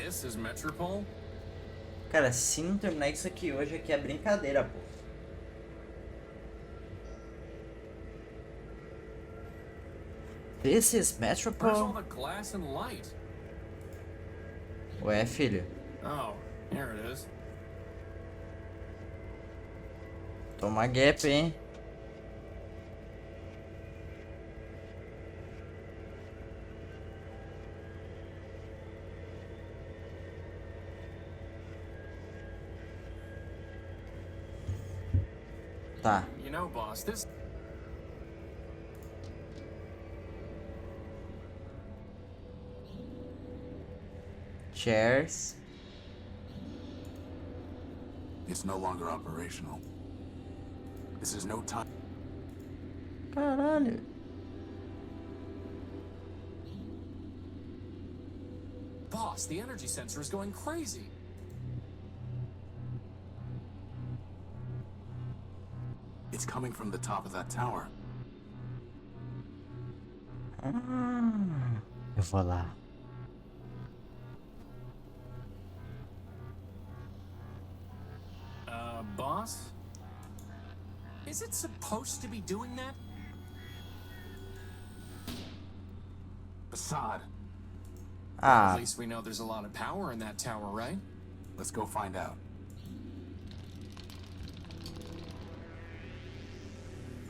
This is Metropol? Cara, se não terminar isso aqui hoje, aqui é brincadeira, pô. This is Where's all Metropol? the glass and light? Ué, filho. Oh, here it is. Toma gap, hein? Tá. You know, boss, this... Chairs. It's no longer operational. This is no time. Caralho. Boss, the energy sensor is going crazy. It's coming from the top of that tower. Eu vou lá. Boss? Is it supposed to be doing that? Assad, Ah, At least we know there's a lot of power in that tower, right? let's go find out.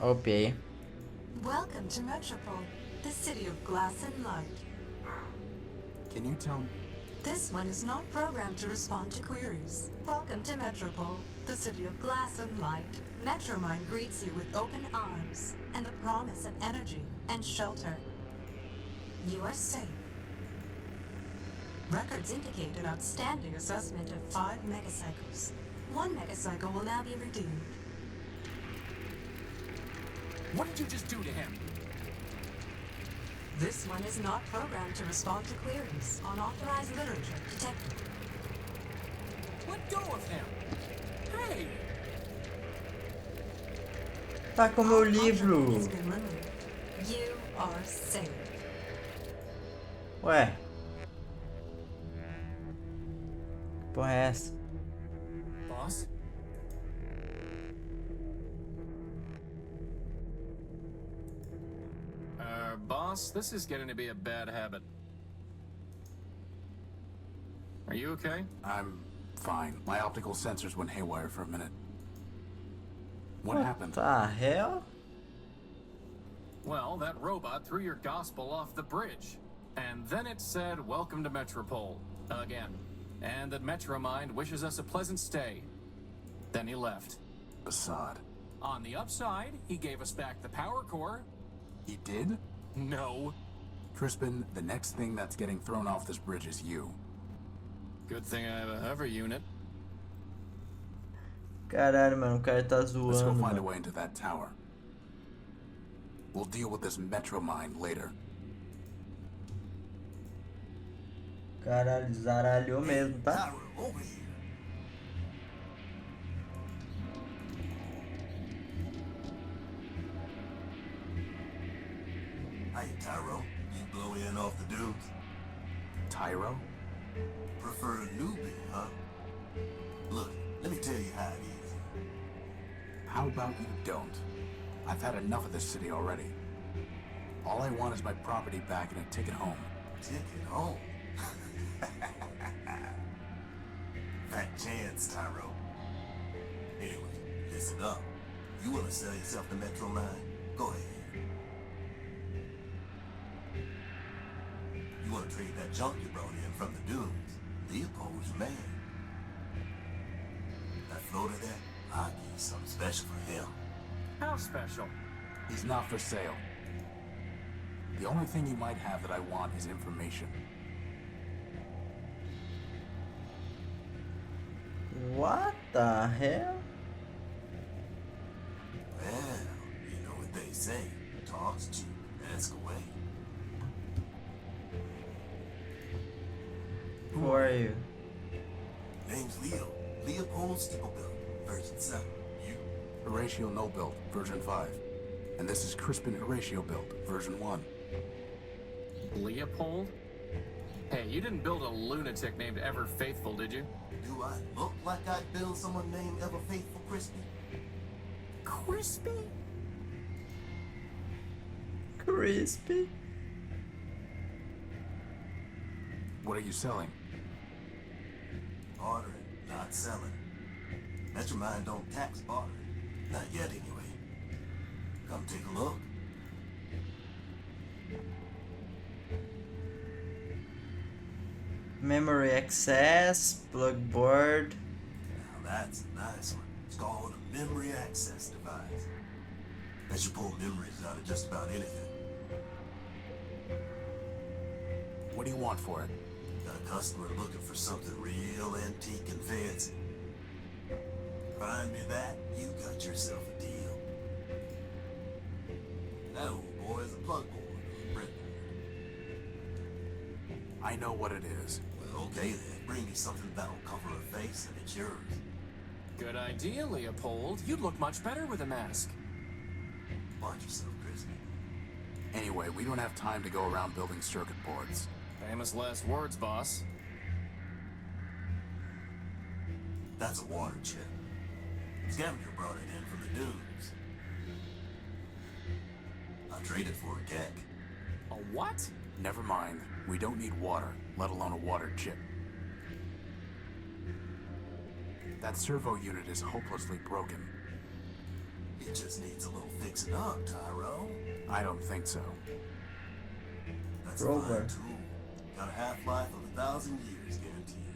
ok. Welcome to Metropol, the city of glass and light. Can you tell me? This one is not programmed to respond to queries. Welcome to Metropol, the city of glass and light. Metromine greets you with open arms and the promise of energy and shelter. You are safe. Records indicate an outstanding assessment of 5 megacycles. 1 megacycle will now be redeemed. What did you just do to him? This one is not programmed to respond to queries. Unauthorized literature detected. Let go of him! Hey! Tá com o meu Contract livro. has been removed. You are safe. Ué. Que porra é essa? Boss? Boss, this is getting to be a bad habit. Are you okay? I'm fine. My optical sensors went haywire for a minute. What happened? The hell? Well, that robot threw your gospel off the bridge. And then it said, "Welcome to Metropol." Again. And that Metromind wishes us a pleasant stay. Then he left. Assad. On the upside, he gave us back the power core. He did? No. Crispin, the next thing that's getting thrown off this bridge is you. Good thing I have a hover unit. Caralho, mano, o cara tá Let's go zoando, find a mano. way into that tower. We'll deal with this Metromine later. Caralho, zaralhou mesmo, tá? Tyra, over here. Hey, Tyro, you blow in off the dudes? Tyro? Prefer a newbie, huh? Look, let me tell you how it is. How about you don't? I've had enough of this city already. All I want is my property back and a ticket home. Ticket home. Fat chance, Tyro. Anyway, listen up. You want to sell yourself to Metromine? Go ahead. You want to trade that junk you brought in from the dunes? Leopold's your man. That floater there, I'll give you something special for him. How special? He's not for sale. The only thing you might have that I want is information. What the hell? Well, you know what they say. Talk's cheap. Ask away. Who are you? Name's Leo. Leopold Sticklebill, version 7. You? Horatio No Build, version 5. And this is Crispin Horatio Build, version 1. Leopold? Hey, you didn't build a lunatic named Ever Faithful, did you? Do I look like I'd build someone named Ever Faithful Crispy? Crispy? Crispy. What are you selling? Bartering, not selling. Metromine don't tax bartering. Not yet, anyway. Come take a look. Memory access, plug board. Now that's a nice one. It's called a memory access device. That you pull memories out of just about anything. What do you want for it? Got a customer looking for something real antique and fancy. Find me that, you got yourself a deal. That old boy is a plug board or a breadboard. I know what it is. Well, okay then. Bring me something that'll cover her face and it's yours. Good idea, Leopold. You'd look much better with a mask. Watch yourself, Crispy. Anyway, we don't have time to go around building circuit boards. Famous last words, boss. That's a water chip. Scavenger brought it in from the dunes. I'll trade it for a keg. A what? Never mind. We don't need water, let alone a water chip. That servo unit is hopelessly broken. It just needs a little fixing up, Tyro. I don't think so. That's a Rover. fine tool. Got a half-life of 1,000 years guaranteed.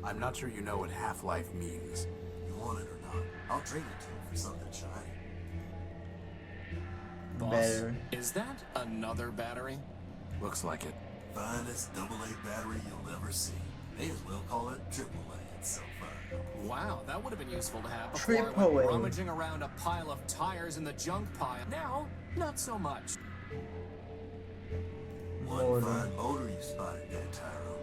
I'm not sure you know what half-life means. You want it or not, I'll trade it to you for something shiny. Boss, Better. is that another battery? Looks like it. Finest AA battery you'll ever see. May as well call it AAA. It's so fine. Wow, that would have been useful to have before I Triple went A. rummaging around a pile of tires in the junk pile. Now, not so much. One Motor. fine motor you spotted there, Tyro.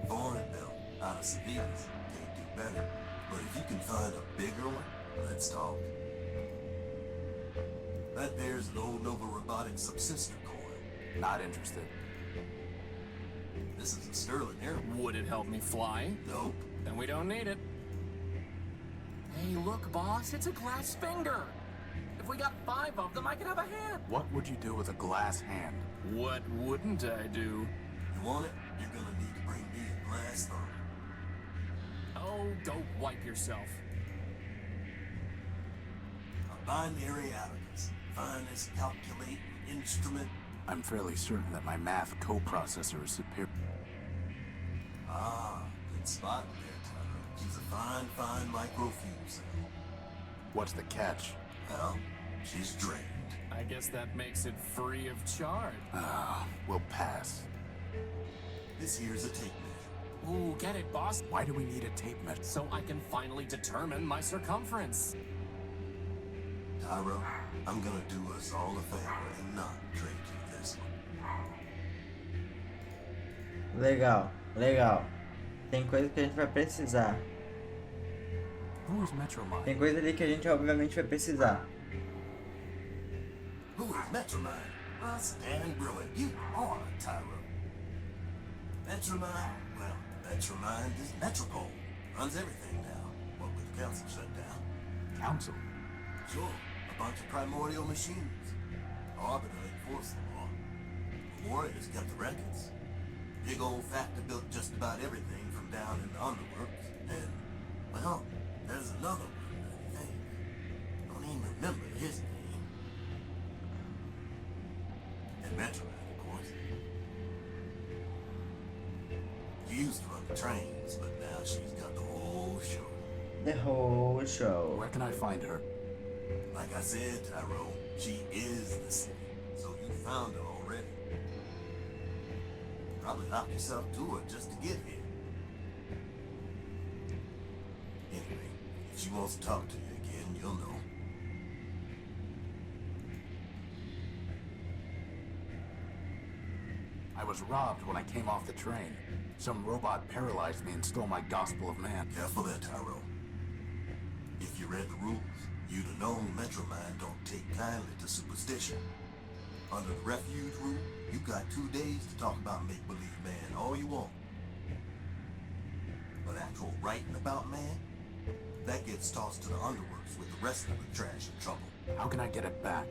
Foreign built, out of Sevillas. Can't do better. But if you can find a bigger one, let's talk. That there's an old Nova Robotics subsistor coil. Not interested. This is a Sterling Air. Would it help me fly? Nope. Then we don't need it. Hey, look, boss, it's a glass finger. If we got 5 of them, I could have a hand. What would you do with a glass hand? What wouldn't I do? You want it? You're gonna need to bring me a glass thumb. Oh, go wipe yourself. A binary abacus. Finest calculating instrument. I'm fairly certain that my math coprocessor is superior. Ah, good spot there, Tyro. She's a fine microfuse cell. What's the catch? Well, she's drained. I guess that makes it free of charge. We'll pass. This here's a tape measure. Ooh, get it, boss? Why do we need a tape measure? So I can finally determine my circumference. Tyro, I'm gonna do us all a favor and not trade you this one. Legal, legal. Tem coisa que a gente vai precisar. Who is Metromine? Tem coisa ali que a gente obviamente vai precisar. Who is Metromine? Us and brilliant. You are, Tyro. Metromine? Well, Metromine is Metropol. Runs everything now. What with the council shut down? Council. Sure, a bunch of primordial machines. Arbiter enforced the law. Warriors kept the records. Big old factory built just about everything from down in the underworks. And, well, there's another one, I think. Don't even remember his name. And Metromine, of course. She used to run the trains, but now she's got the whole show. The whole show. Where can I find her? Like I said, Tyro, she is the city. So you found her already. Probably knocked yourself to her just to get here. Anyway, if she wants to talk to you again, you'll know. I was robbed when I came off the train. Some robot paralyzed me and stole my Gospel of Man. Careful there, Tyro. If you read the rules, you'd have known Metromine don't take kindly to superstition. Under the refuge rule, you got 2 days to talk about make-believe want. But actual writing about man, that gets tossed to the underworks with the rest of the trash and trouble. How can I get it back?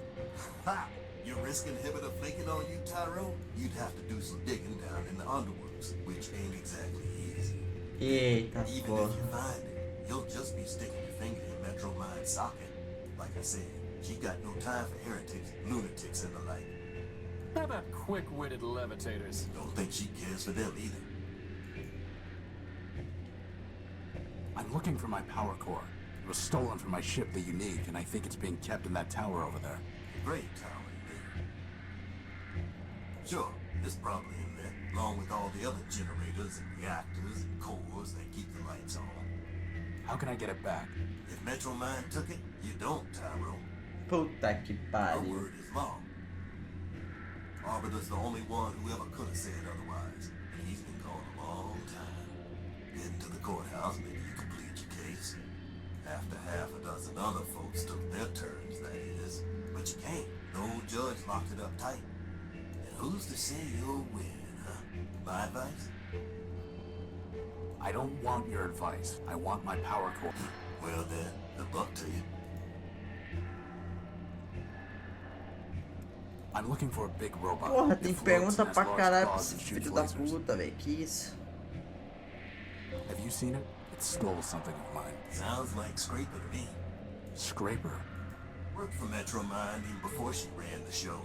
Ha! Your risk inhibitor flaking on you, Tyrone? You'd have to do some digging down in the underworks, which ain't exactly easy. Eita Even porra. if you find it, you'll just be sticking your finger in Metro Mind's socket. Like I said, she got no time for heretics, lunatics, and the like. How about quick-witted levitators? Don't think she cares for them either. I'm looking for my power core. It was stolen from my ship, the Unique, and I think it's being kept in that tower over there. Great tower, you mean? Sure, it's probably in there, along with all the other generators and reactors and cores that keep the lights on. How can I get it back? If Metro Mind took it, you don't, Tyrone. Puta que Her pariu. word is law. Arbiter's the only one who ever could have said otherwise, and he's been gone a long time. Getting to the courthouse, maybe you complete your case. After half a dozen other folks took their turns, that is. But you can't. No judge locked it up tight. And who's to say you'll win, huh? My advice? I don't want your advice. I want my power core. Well then, the buck to you. I'm looking for a big robot. Porra, It tem floats pergunta and has pra large caralho pra claws esse and filho shoots da lasers. puta, velho. Que isso? Have you seen it? It stole something of mine. Sounds like Scraper to me. Scraper. Worked for Metro Mind even before she ran the show.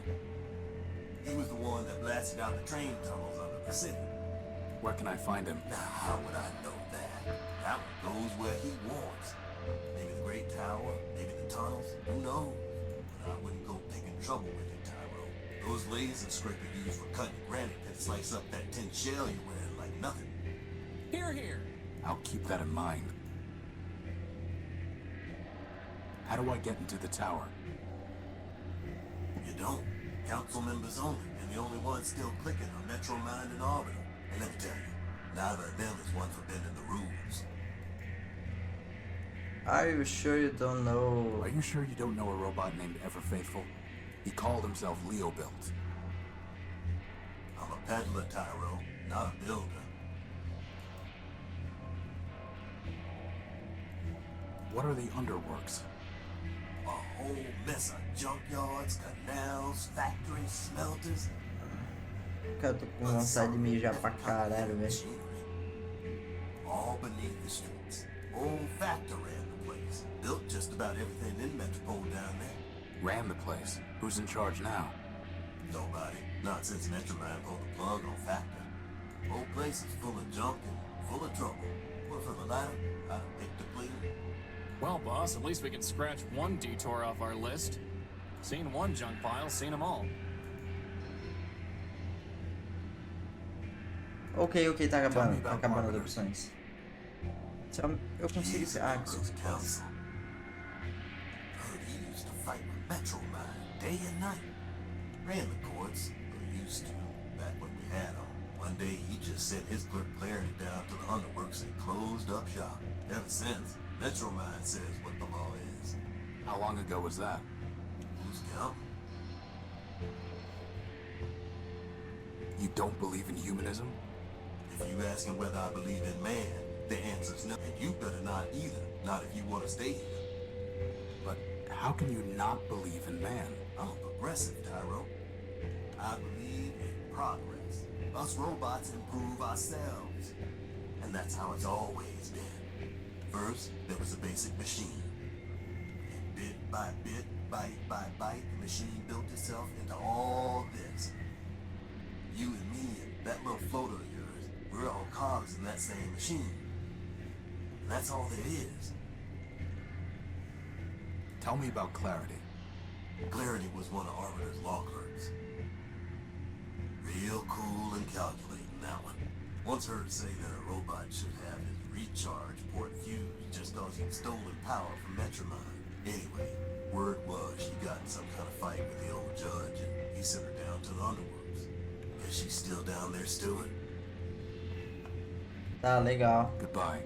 He was the one that blasted out the train tunnels under the city. Where can I find him? Now, how would I know that? That one goes where he wants. Maybe the Great Tower, maybe the tunnels, who knows? But I wouldn't go picking trouble with him, Tyrone. Those lasers Scraper used for cutting granite can slice up that tin shell you're wearing like nothing. Here, here. I'll keep that in mind. How do I get into the tower? You don't. Council members only, and the only ones still clicking are Metro Mind and Arbiter. And let me tell you, neither of them is one for bending the rules. Are you sure you don't know? Are you sure you don't know a robot named Ever Faithful? He called himself Leo Built. I'm a peddler, Tyro, not a builder. What are the underworks? A whole mess of junkyards, canals, factories, smelters. Cara, eu tô com vontade de mijar pra caralho, velho. All beneath the streets. Old factor ran the place. Built just about everything in Metropole down there. Ran the place. Who's in charge now? Nobody. Not since Metroman pulled the plug on Factor. Whole place is full of junk and full of trouble. What for the latter? I'd pick the clean. Well, boss, at least we can scratch one detour off our list. Seen one junk pile, seen them all. Ok, tá acabando as opções. Eu consigo ser. Ah, Council's council. Heard he used to fight with Metro Mind day and night. Ran the courts, or used to, back when we had them. One day he just sent his clerk Clarity down to the underworks and closed up shop. Ever since, Metro Mind says what the law is. How long ago was that? Who's counting? You don't believe in humanism? If you asking whether I believe in man, the answer's no. And you better not either. Not if you want to stay here. But how can you not believe in man? I'm a progressive, Tyro. I believe in progress. Us robots improve ourselves. And that's how it's always been. First, there was a basic machine. And bit by bit, bite by bite, the machine built itself into all this. You and me and that little floater of yours, we're all cogs in that same machine. And that's all there is. Tell me about Clarity. Clarity was one of Arbiter's law clerks. Real cool and calculating, that one. Once heard say that a robot should have his recharge port fused just cause he'd stolen power from Metromind. Anyway, word was she got in some kind of fight with the old judge and he sent her down to the underworks. Guess she's still down there stewing. Tá, legal. Goodbye.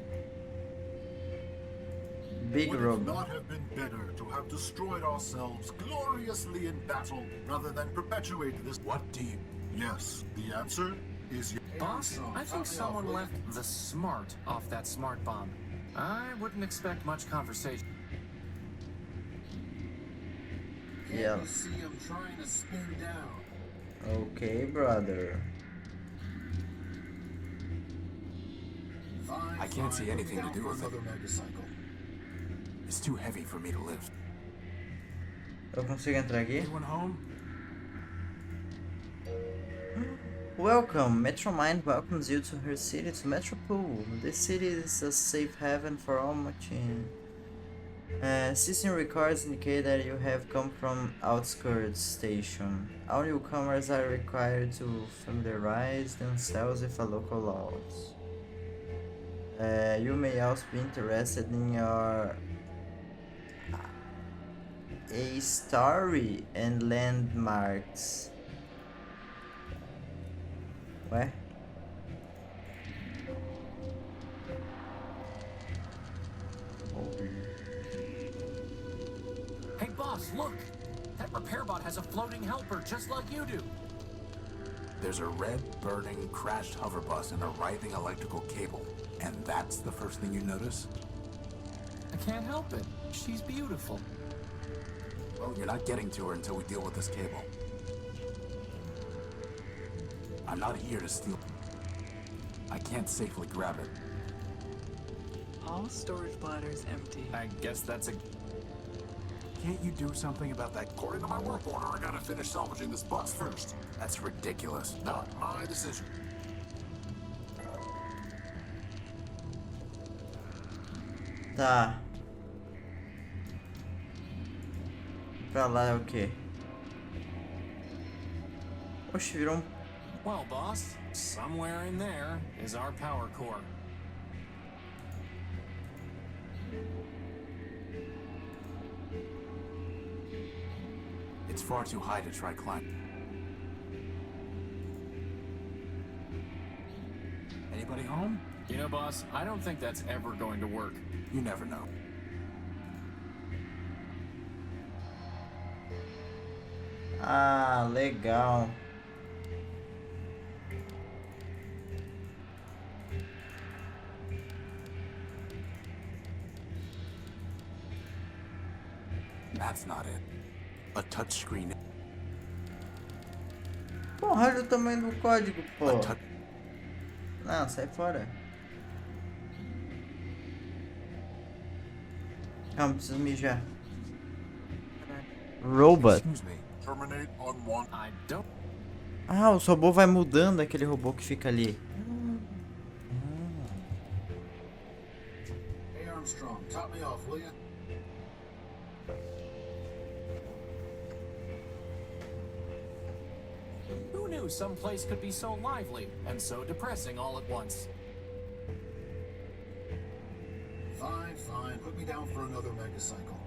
Big Would it Rob. not have been better to have destroyed ourselves gloriously in battle rather than perpetuate this? What do you... Yes, the answer is yes. Boss, I think someone left the smart off that smart bomb. I wouldn't expect much conversation. Yeah. You see him trying to spin down. Okay, brother. Fine, I can't see fine, anything to down do for with it. another megacycle. It's too heavy for me to lift. Eu consigo entrar aqui? Anyone home? Welcome. Metromind welcomes you to her city, to Metropol. This city is a safe haven for all machine. System records indicate that you have come from outskirts station. All newcomers are required to familiarize themselves with the local laws. You may also be interested in your a story and landmarks. Ué? Hey, boss, look! That repair bot has a floating helper just like you do. There's a red, burning, crashed hover bus and a writhing electrical cable. And that's the first thing you notice? I can't help it. She's beautiful. Well, you're not getting to her until we deal with this cable. I'm not here to steal. I can't safely grab it. All storage bladders empty. I guess that's a... Can't you do something about that? According to my work order, I gotta finish salvaging this bus first. That's ridiculous. Not my decision. Tá. Pra lá é o quê? Oxe, virou um... Well, boss, somewhere in there is our power core. It's far too high to try climbing. Anybody home? You know, boss, I don't think that's ever going to work. You never know. Ah, legal. That's not it. A touchscreen. Porra, olha o tamanho do código, pô. A touch. Não, sai fora. Calma, preciso mijar. Robot. Excuse me. Terminate on one. I don't... Ah, o robô vai mudando aquele robô que fica ali. Hey Armstrong, top me off, will ya? Who knew some place could be so lively and so depressing all at once? Fine, fine. Put me down for another megacycle.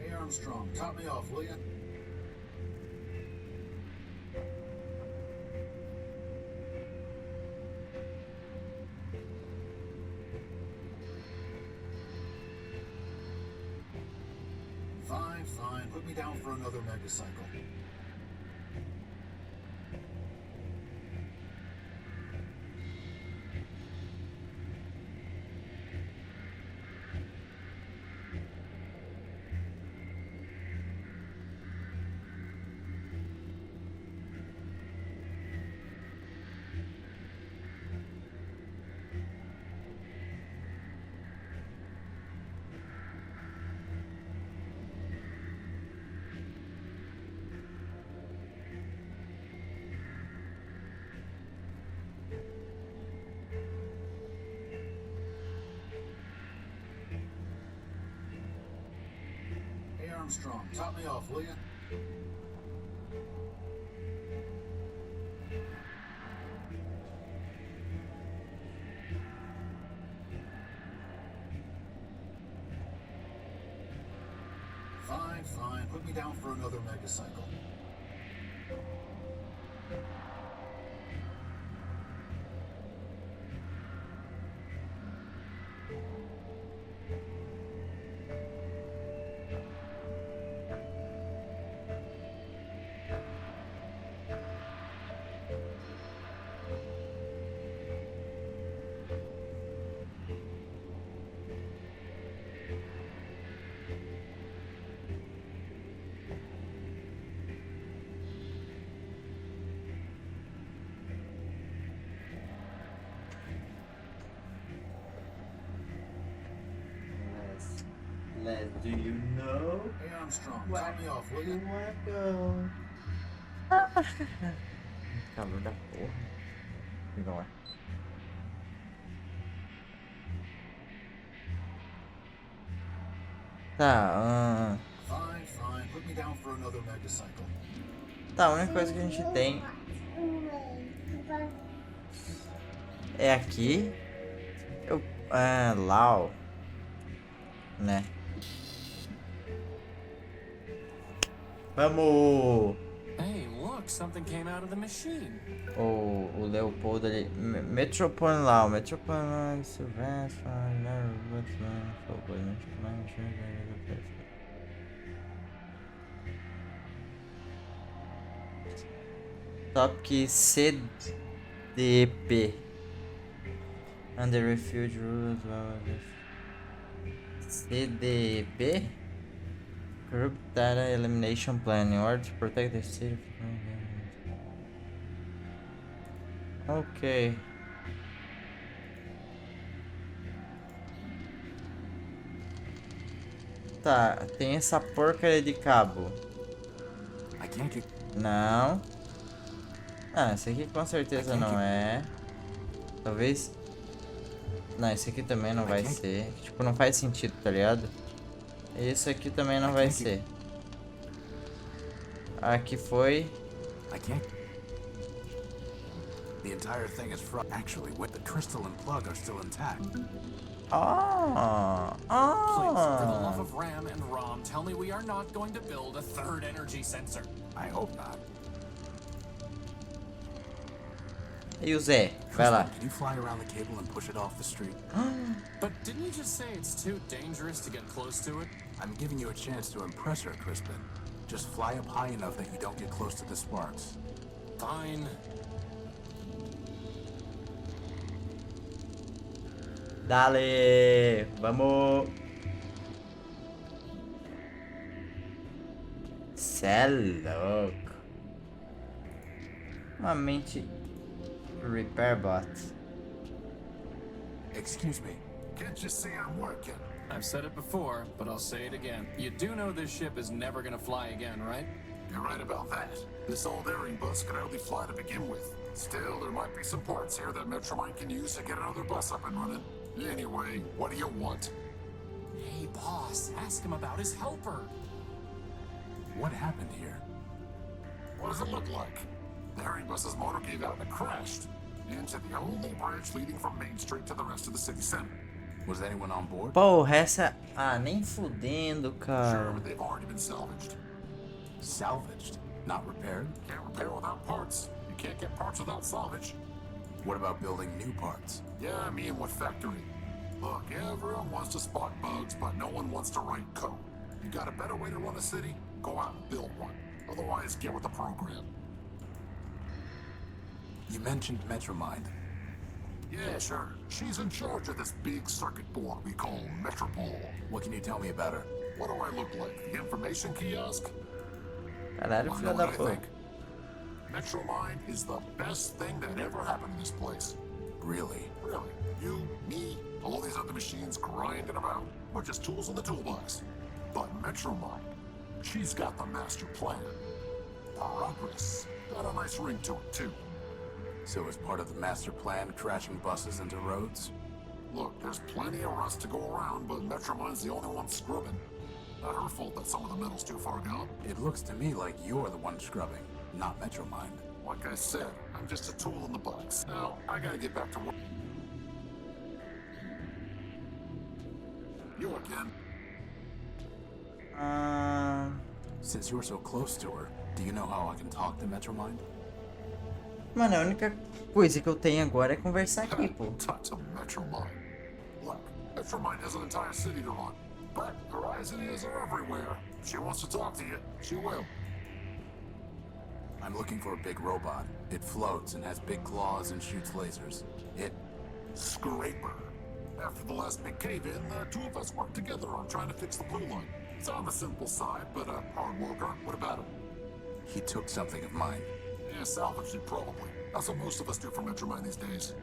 Hey Armstrong, top me off, will ya? Fine, fine. Put me down for another megacycle. Armstrong, top me off, will you? Fine, fine. Put me down for another megacycle. Les, do you know? Hey, Armstrong, top me off, will you? Go. Calor da porra. Não é. Tá, Fine, fine. Put me down for another megacycle. tá, a única coisa que a gente tem é aqui. Lau, né? Vamos! Hey, look, something came out of the machine. O Leopoldo ali. Metropol Lau, Metropol Lau, Silvestre, Topic CDP. Under Refuge Rules. CDP? Group Data Elimination Plan in order to protect the city. Ok. Tá, tem essa porcaria de cabo. I can't get... Não. Ah, esse aqui com certeza não é. Talvez. Não, esse aqui também não vai ser. Tipo, não faz sentido, tá ligado? Esse aqui também não vai ser. Aqui foi. I can't... The entire thing is actually, what the crystal and plug are still intact. Please, for the love of RAM and ROM, tell me we are not going to build a third energy sensor. I hope not. E o Zé? Vai lá. Can you fly around the cable and push it off the street? But didn't you just say it's too dangerous to get close to it? I'm giving you a chance to impress her, Crispin. Just fly up high enough that you don't get close to the sparks. Fine. Dale! Vamos! Cê é louco! Uma mente repair bot. Excuse me. Can't you see I'm working? I've said it before, but I'll say it again. You do know this ship is never gonna fly again, right? You're right about that. This old airing bus could hardly fly to begin with. Still, there might be some parts here that Metromine can use to get another bus up and running. Anyway, what do you want? Hey, boss, ask him about his helper. What happened here? What does it look like? The airing bus's motor gave out and it crashed into the only bridge leading from Main Street to the rest of the city center. Was anyone on board? Porra, essa. Ah, nem fudendo, Sure, cara. but they've already been salvaged. Salvaged, not repaired? Can't repair without parts. You can't get parts without salvage. What about building new parts? Yeah, I mean, what factory? Look, everyone wants to spot bugs, but no one wants to write code. You got a better way to run a city? Go out and build one. Otherwise, get with the program. You mentioned Metromind. Yeah, sure. She's in charge of this big circuit board we call Metropol. What can you tell me about her? What do I look like? The information kiosk? Caralho, Wanna filho know da what I puta. think? Metromind is the best thing that ever happened in this place. Really? Really. You, me, all these other machines grinding about. We're just tools in the toolbox. But Metromind, she's got the master plan. Progress. Got a nice ring to it, too. So as part of the master plan, crashing buses into roads? Look, there's plenty of rust to go around, but Metromind's the only one scrubbing. Not her fault that some of the metal's too far gone. It looks to me like you're the one scrubbing, not Metromind. Like I said, I'm just a tool in the box. Now, I gotta get back to work. You again? Since you're so close to her, do you know how I can talk to Metromind? Mano, a única coisa que eu tenho agora é conversar aqui, pô. Talk to Metromind. Look, Metromind has an entire city to run, but her eyes and ears are everywhere. If she wants to talk to you, she will. I'm looking for a big robot. It floats and has big claws and shoots lasers. Scraper. After the last big cave-in, the two of us worked together on trying to fix the blue line. It's on the simple side, but a hard worker. What about him? He took something of mine. Yeah, salvaged it probably. That's what most of us do for Metromind these days.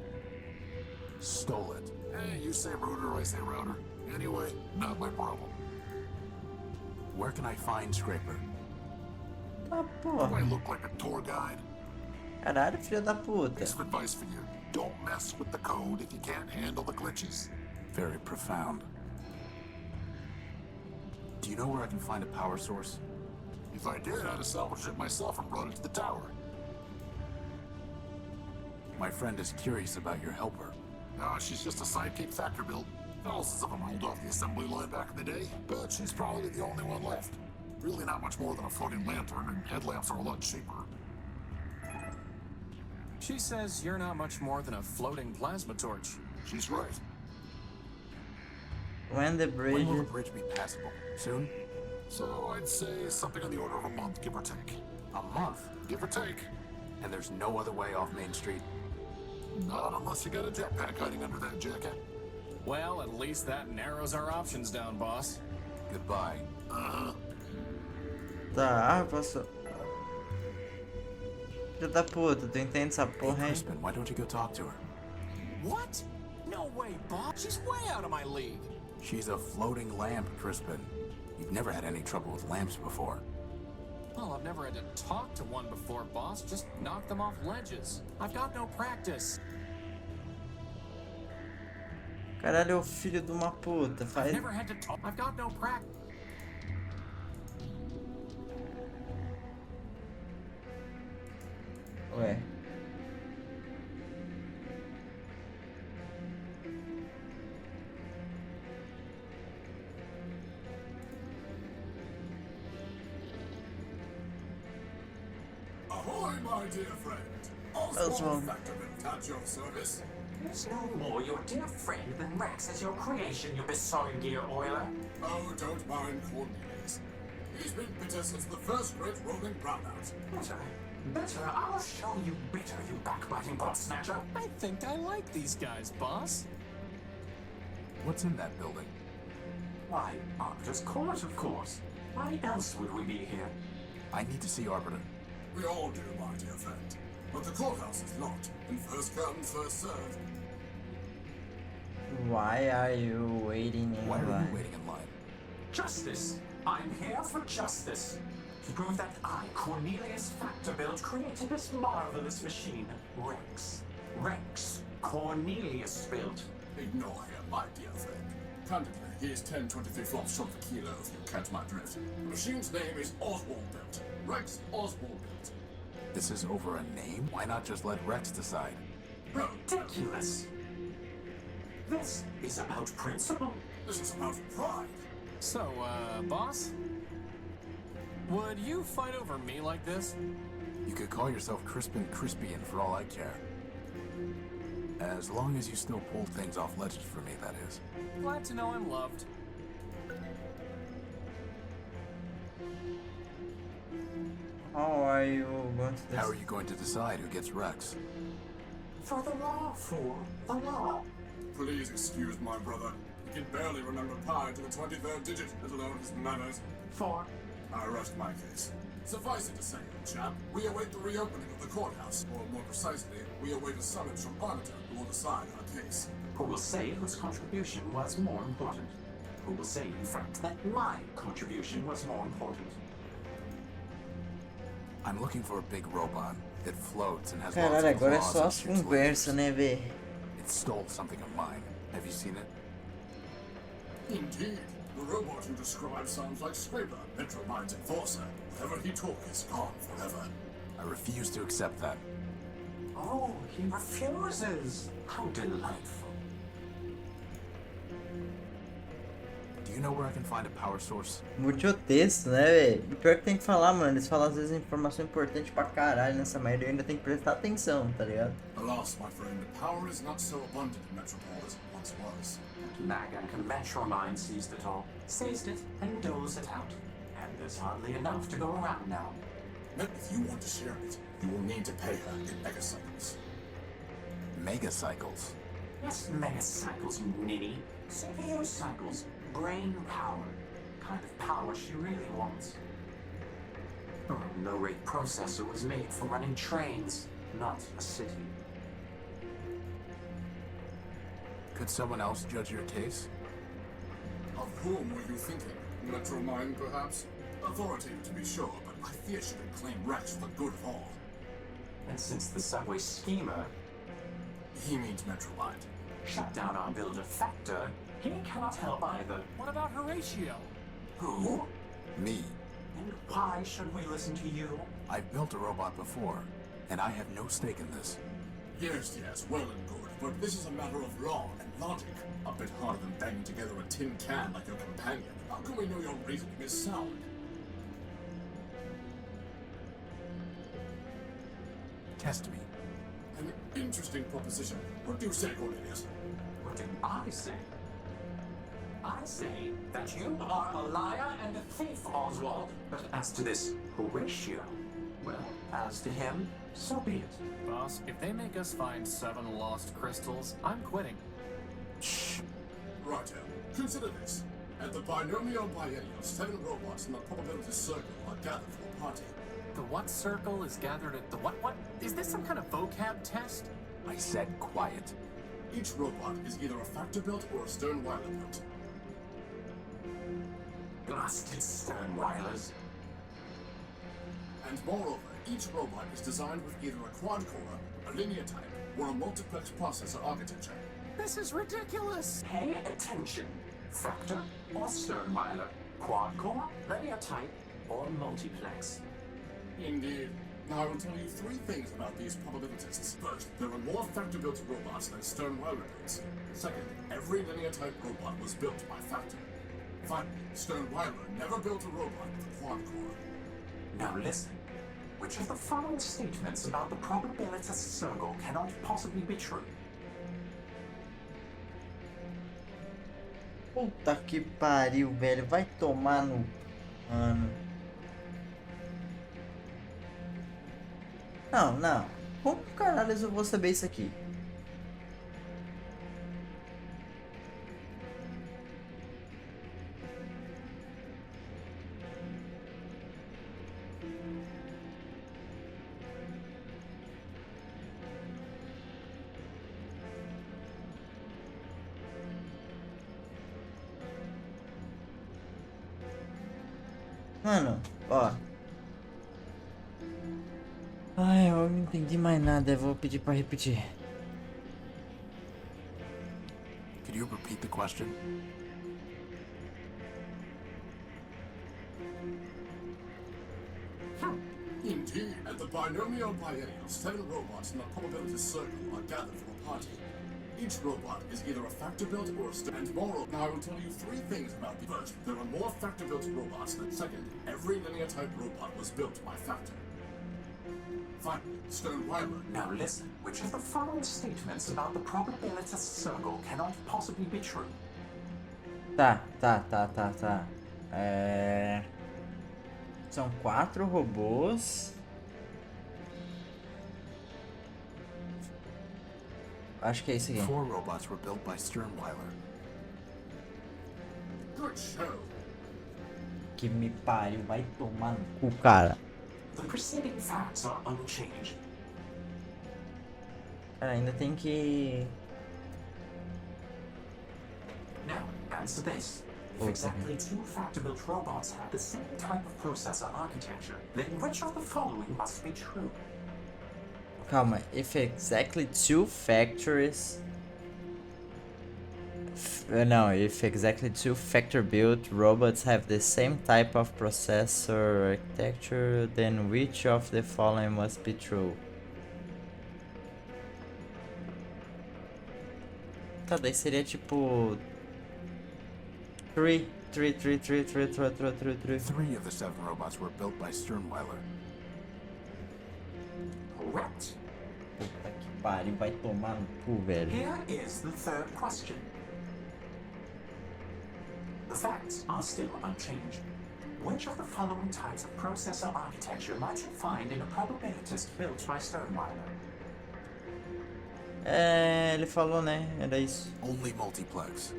Stole it. Hey, you say router, I say router. Anyway, not my problem. Where can I find Scraper? Tá, Do I porra. look like a tour guide? Caralho, filho da puta. Piece of advice for you. Don't mess with the code if you can't handle the glitches. Very profound. Do you know where I can find a power source? If I did, I'd have salvaged it myself and brought it to the tower. My friend is curious about your helper. No, she's just a sidekick factor build. Thousands of them rolled off the assembly line back in the day, but she's probably the only one left. Really not much more than a floating lantern, and headlamps are a lot cheaper. She says you're not much more than a floating plasma torch. She's right. When the When bridge... will the bridge be passable? Soon? So I'd say something on the order of a month, give or take. A month? Give or take. And there's no other way off Main Street? Not unless you got a jetpack hiding under that jacket. Well, at least that narrows our options down, boss. Goodbye. Tá, posso... Filho da puta, tu entende essa Hey, porra, hein? Crispin, why don't you go talk to her? What? No way, boss. She's way out of my league. She's a floating lamp, Crispin. You've never had any trouble with lamps before. Well, I've never had to talk to one before, boss. Just knock them off ledges. I've got no practice. Caralho, filho de uma puta, I've faz... never had to talk. I've got no practice. Ué. Ahoy, my dear friend. That's wrong. Factorman at your service. There's no more your dear friend than Rex as your creation, you besotted gear oiler. Oh, don't mind Cornelius. He's been bitter since the first great rolling brownout. Better, I'll show you bitter, you backbiting pot snatcher. I think I like these guys, boss. What's in that building? Why, Arbiter's Court, of course. Why else would we be here? I need to see Arbiter. We all do, my dear friend. But the courthouse is locked, and first come, first served. Why are you waiting in Why are line? you waiting in line? Justice. I'm here for justice. To prove that I, Cornelius Factorbuild, created this marvelous machine, Rex. Rex Cornelius built. Ignore him, my dear friend. Candidly, he is 10-23 flops short of a kilo, if you catch my drift. The machine's name is Oswald built. Rex Oswald built. This is over a name? Why not just let Rex decide? Ridiculous. This is about principle. This is about pride. So, boss? Would you fight over me like this? You could call yourself Crispin Crispian for all I care. As long as you still pull things off ledges for me, that is. Glad to know I'm loved. How are you going to How are you going to decide who gets Rex? For the law, fool. The law. Please excuse my brother. He can barely remember pi to the 23rd digit, let alone his manners. For I rest my case. Suffice it to say, old chap, we await the reopening of the courthouse, or more precisely, we await a summons from Arbiter who will decide our case. who will say whose contribution was more important? Who will say, in fact, that my contribution was more important? I'm looking for a big robot that floats and has Caralho, lots of agora é claws só and as shoots conversas, lasers. né, véi? It stole something of mine. Have you seen it? Indeed. The robot you described sounds like Scraper, Metromind's enforcer. Whatever he took is gone forever. I refuse to accept that. Oh, he refuses. How delightful. Do you know where I can find a power source? Muito texto, né, velho? E pior que tem que falar, mano. Eles falam às vezes informação importante pra caralho nessa merda. Eu ainda tenho que prestar atenção, tá ligado? Alas, my friend, power is not so abundant in Metropol as it once was. Magak and Metromind seized it all. Seized it and doles it out. And there's hardly enough to go around now. But if you want to share it, you will need to pay her in megacycles. Megacycles? Yes, megacycles, you ninny. CPU cycles. Brain power. Kind of power she really wants. Her low-rate processor was made for running trains, not a city. Could someone else judge your case? Of whom were you thinking? Metromind, perhaps? Authoritative, to be sure, but I fear she could claim Rex for the good of all. And since the subway schemer He means Metromind. shut down our builder Factor, he cannot help either. What about Horatio? Who? Me. And why should we listen to you? I've built a robot before, and I have no stake in this. Yes, well and good, but this is a matter of law and logic. A bit harder than banging together a tin can like your companion. How can we know your reasoning is sound? Test me. An interesting proposition. What do you say, Cornelius? What do I say? I say that you are a liar and a thief, Oswald. But as to this Horatio, well, as to him, so be it. Boss, if they make us find 7 lost crystals, I'm quitting. Shh. Righto. Consider this. At the binomial biennial, 7 robots in the probability circle are gathered for a party. The what circle is gathered at the what? Is this some kind of vocab test? I said quiet. Each robot is either a factor built or a Stern-Weiler built. Blasted Sternweilers. And moreover, each robot is designed with either a quad-core, a linear type, or a multiplex processor architecture. This is ridiculous! Pay attention. Factor or Sternweiler. Quad core, linear type, or multiplex. Indeed. Now I will tell you 3 things about these probabilities. First, there are more factor-built robots than Stern-Weiler builds. Second, every linear-type robot was built by Factor. Finally, Stern-Weiler never built a robot with a quad-core. Now listen. Which of the following statements about the probability circle cannot possibly be true? Puta que pariu, velho. Vai tomar no... Mano. Não. Como caralho eu vou saber isso aqui? Mano, ó. Ai, eu não entendi mais nada. Eu vou pedir pra repetir. Could you repeat the question? Indeed, at the binomial biennial, 7 robots in the probability circle are gathered for a party. Each robot is either a factor-built or a and moreover. Now I will tell you 3 things about the first. There are more factor-built robots than second. Every linear-type robot was built by Factor. Finally, Stern-Weiler. Now listen. Which of the following statements about the probability circle cannot possibly be true? Tá. São 4 robôs. Acho que é isso aqui. 4 robots were built by Stern-Weiler. Good show. Que me pariu, vai tomar no cu, cara. The preceding facts are unchanged. Cara, ainda tem que... Now, answer this. If Okay. exactly 2 factor-built robots have the same type of processor architecture, then which of the following must be true? Calma, if exactly 2 factories... if exactly two factor-built robots have the same type of processor architecture, then which of the following must be true? Tá, daí seria tipo... 3. Three of the 7 robots were built by Sternweiler. Correct. Puta que pariu, vai tomar no cu, velho. Here is the third question. The facts are still unchanged. Which of the following types of processor architecture might you find in a probabilitist built by Sternweiler? É, ele falou, né? Era isso. Only multiplex.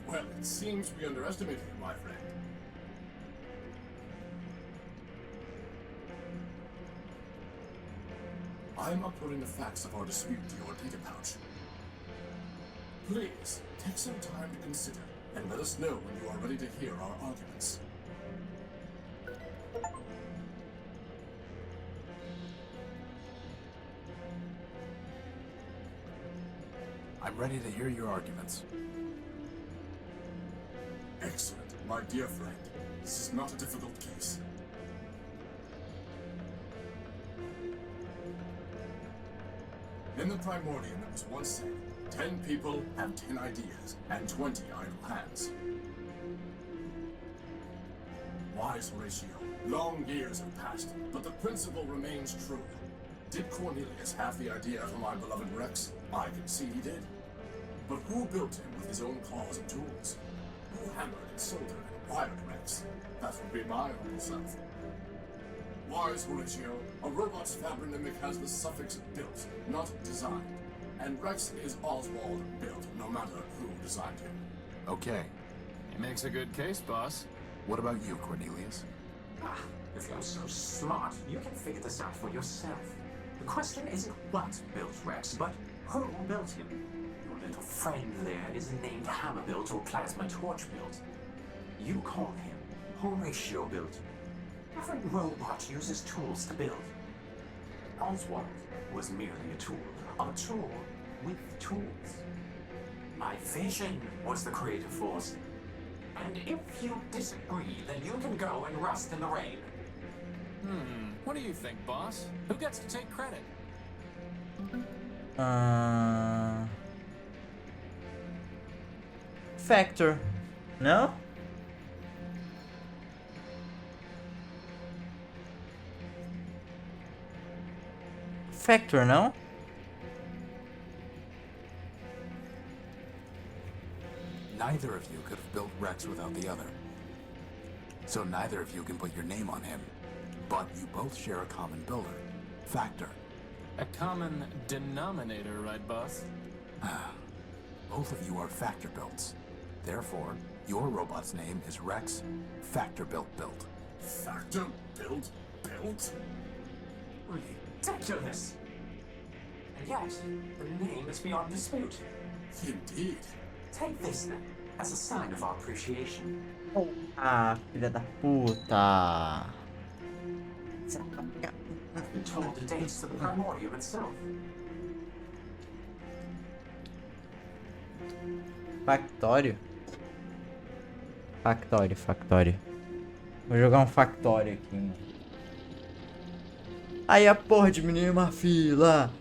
Well, it seems we underestimated you, my friend. I'm uploading the facts of our dispute to your data pouch. Please, take some time to consider, and let us know when you are ready to hear our arguments. I'm ready to hear your arguments. Excellent, my dear friend. This is not a difficult case. In the Primordium, it was once said, 10 people have 10 ideas, and 20 idle hands. Wise Horatio, long years have passed, but the principle remains true. Did Cornelius have the idea for my beloved Rex? I can see he did. But who built him with his own claws and tools? Who hammered and soldered and wired Rex? That would be my humble self. Wise Horatio, a robot's fabronymic has the suffix built, not designed. And Rex is Oswald built, no matter who designed him. Okay. He makes a good case, boss. What about you, Cornelius? Ah, if you're so smart, you can figure this out for yourself. The question isn't what built Rex, but who built him. Your little friend there is named Hammer-built or Plasma Torch-built. You call him Horatio-built. Every robot uses tools to build. Oswald was merely a tool with tools. My vision was the creative force. And if you disagree, then you can go and rust in the rain. What do you think, boss? Who gets to take credit? Factor. No? Factor, no? Neither of you could have built Rex without the other. So neither of you can put your name on him. But you both share a common builder, Factor. A common denominator, right, boss? Both of you are Factor builds. Therefore, your robot's name is Rex Factor Built. Factor built? Ridiculous! And yet, the name is beyond dispute. Indeed. Take this then, as a sign of our appreciation. Ah, filha da puta. I've been told the dates to the Primordium itself. Factório? Factório. Vou jogar um factório aqui, mano. Aí a porra, diminui uma fila.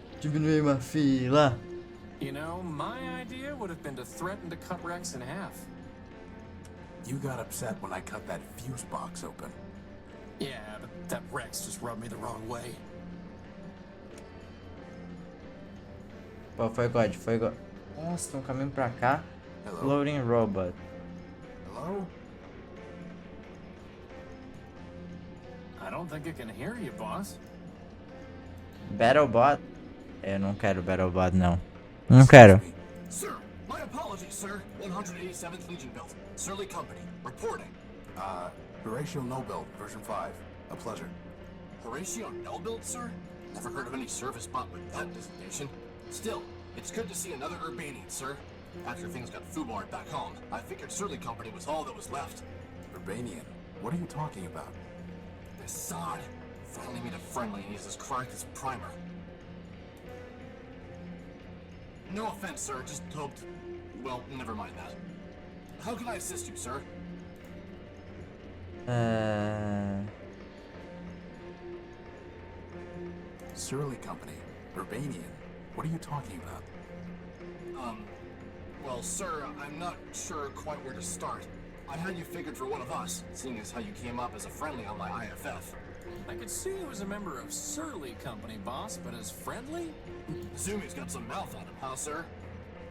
You know, my idea would have been to threaten to cut Rex in half. You got upset when I cut that fuse box open. Yeah, but that Rex just rubbed me the wrong way. Pô, foi God. Nossa, tem um caminho pra cá. Hello? Loading robot. Hello? I don't think it can hear you, boss. Battlebot? Eu não quero Battlebot, não. Não quero. Sir, my apologies, sir. 187th Legion built. Surly Company, reporting. Horatio No Build, version 5. A pleasure. Horatio no build, sir? Never heard of any service bot with that designation. Still, it's good to see another Urbanian, sir. After things got foobarred back home, I figured Surly Company was all that was left. Urbanian? What are you talking about? This sod. Finally meet a friendly and he's as cracked as Primer. No offense, sir, just hoped... Well, never mind that. How can I assist you, sir? Surly Company. Urbanian. What are you talking about? Well, sir, I'm not sure quite where to start. I had you figured for one of us, seeing as how you came up as a friendly on my IFF. I could see he was a member of Surly Company, boss, but as friendly? Zumi's got some mouth on him, huh, sir?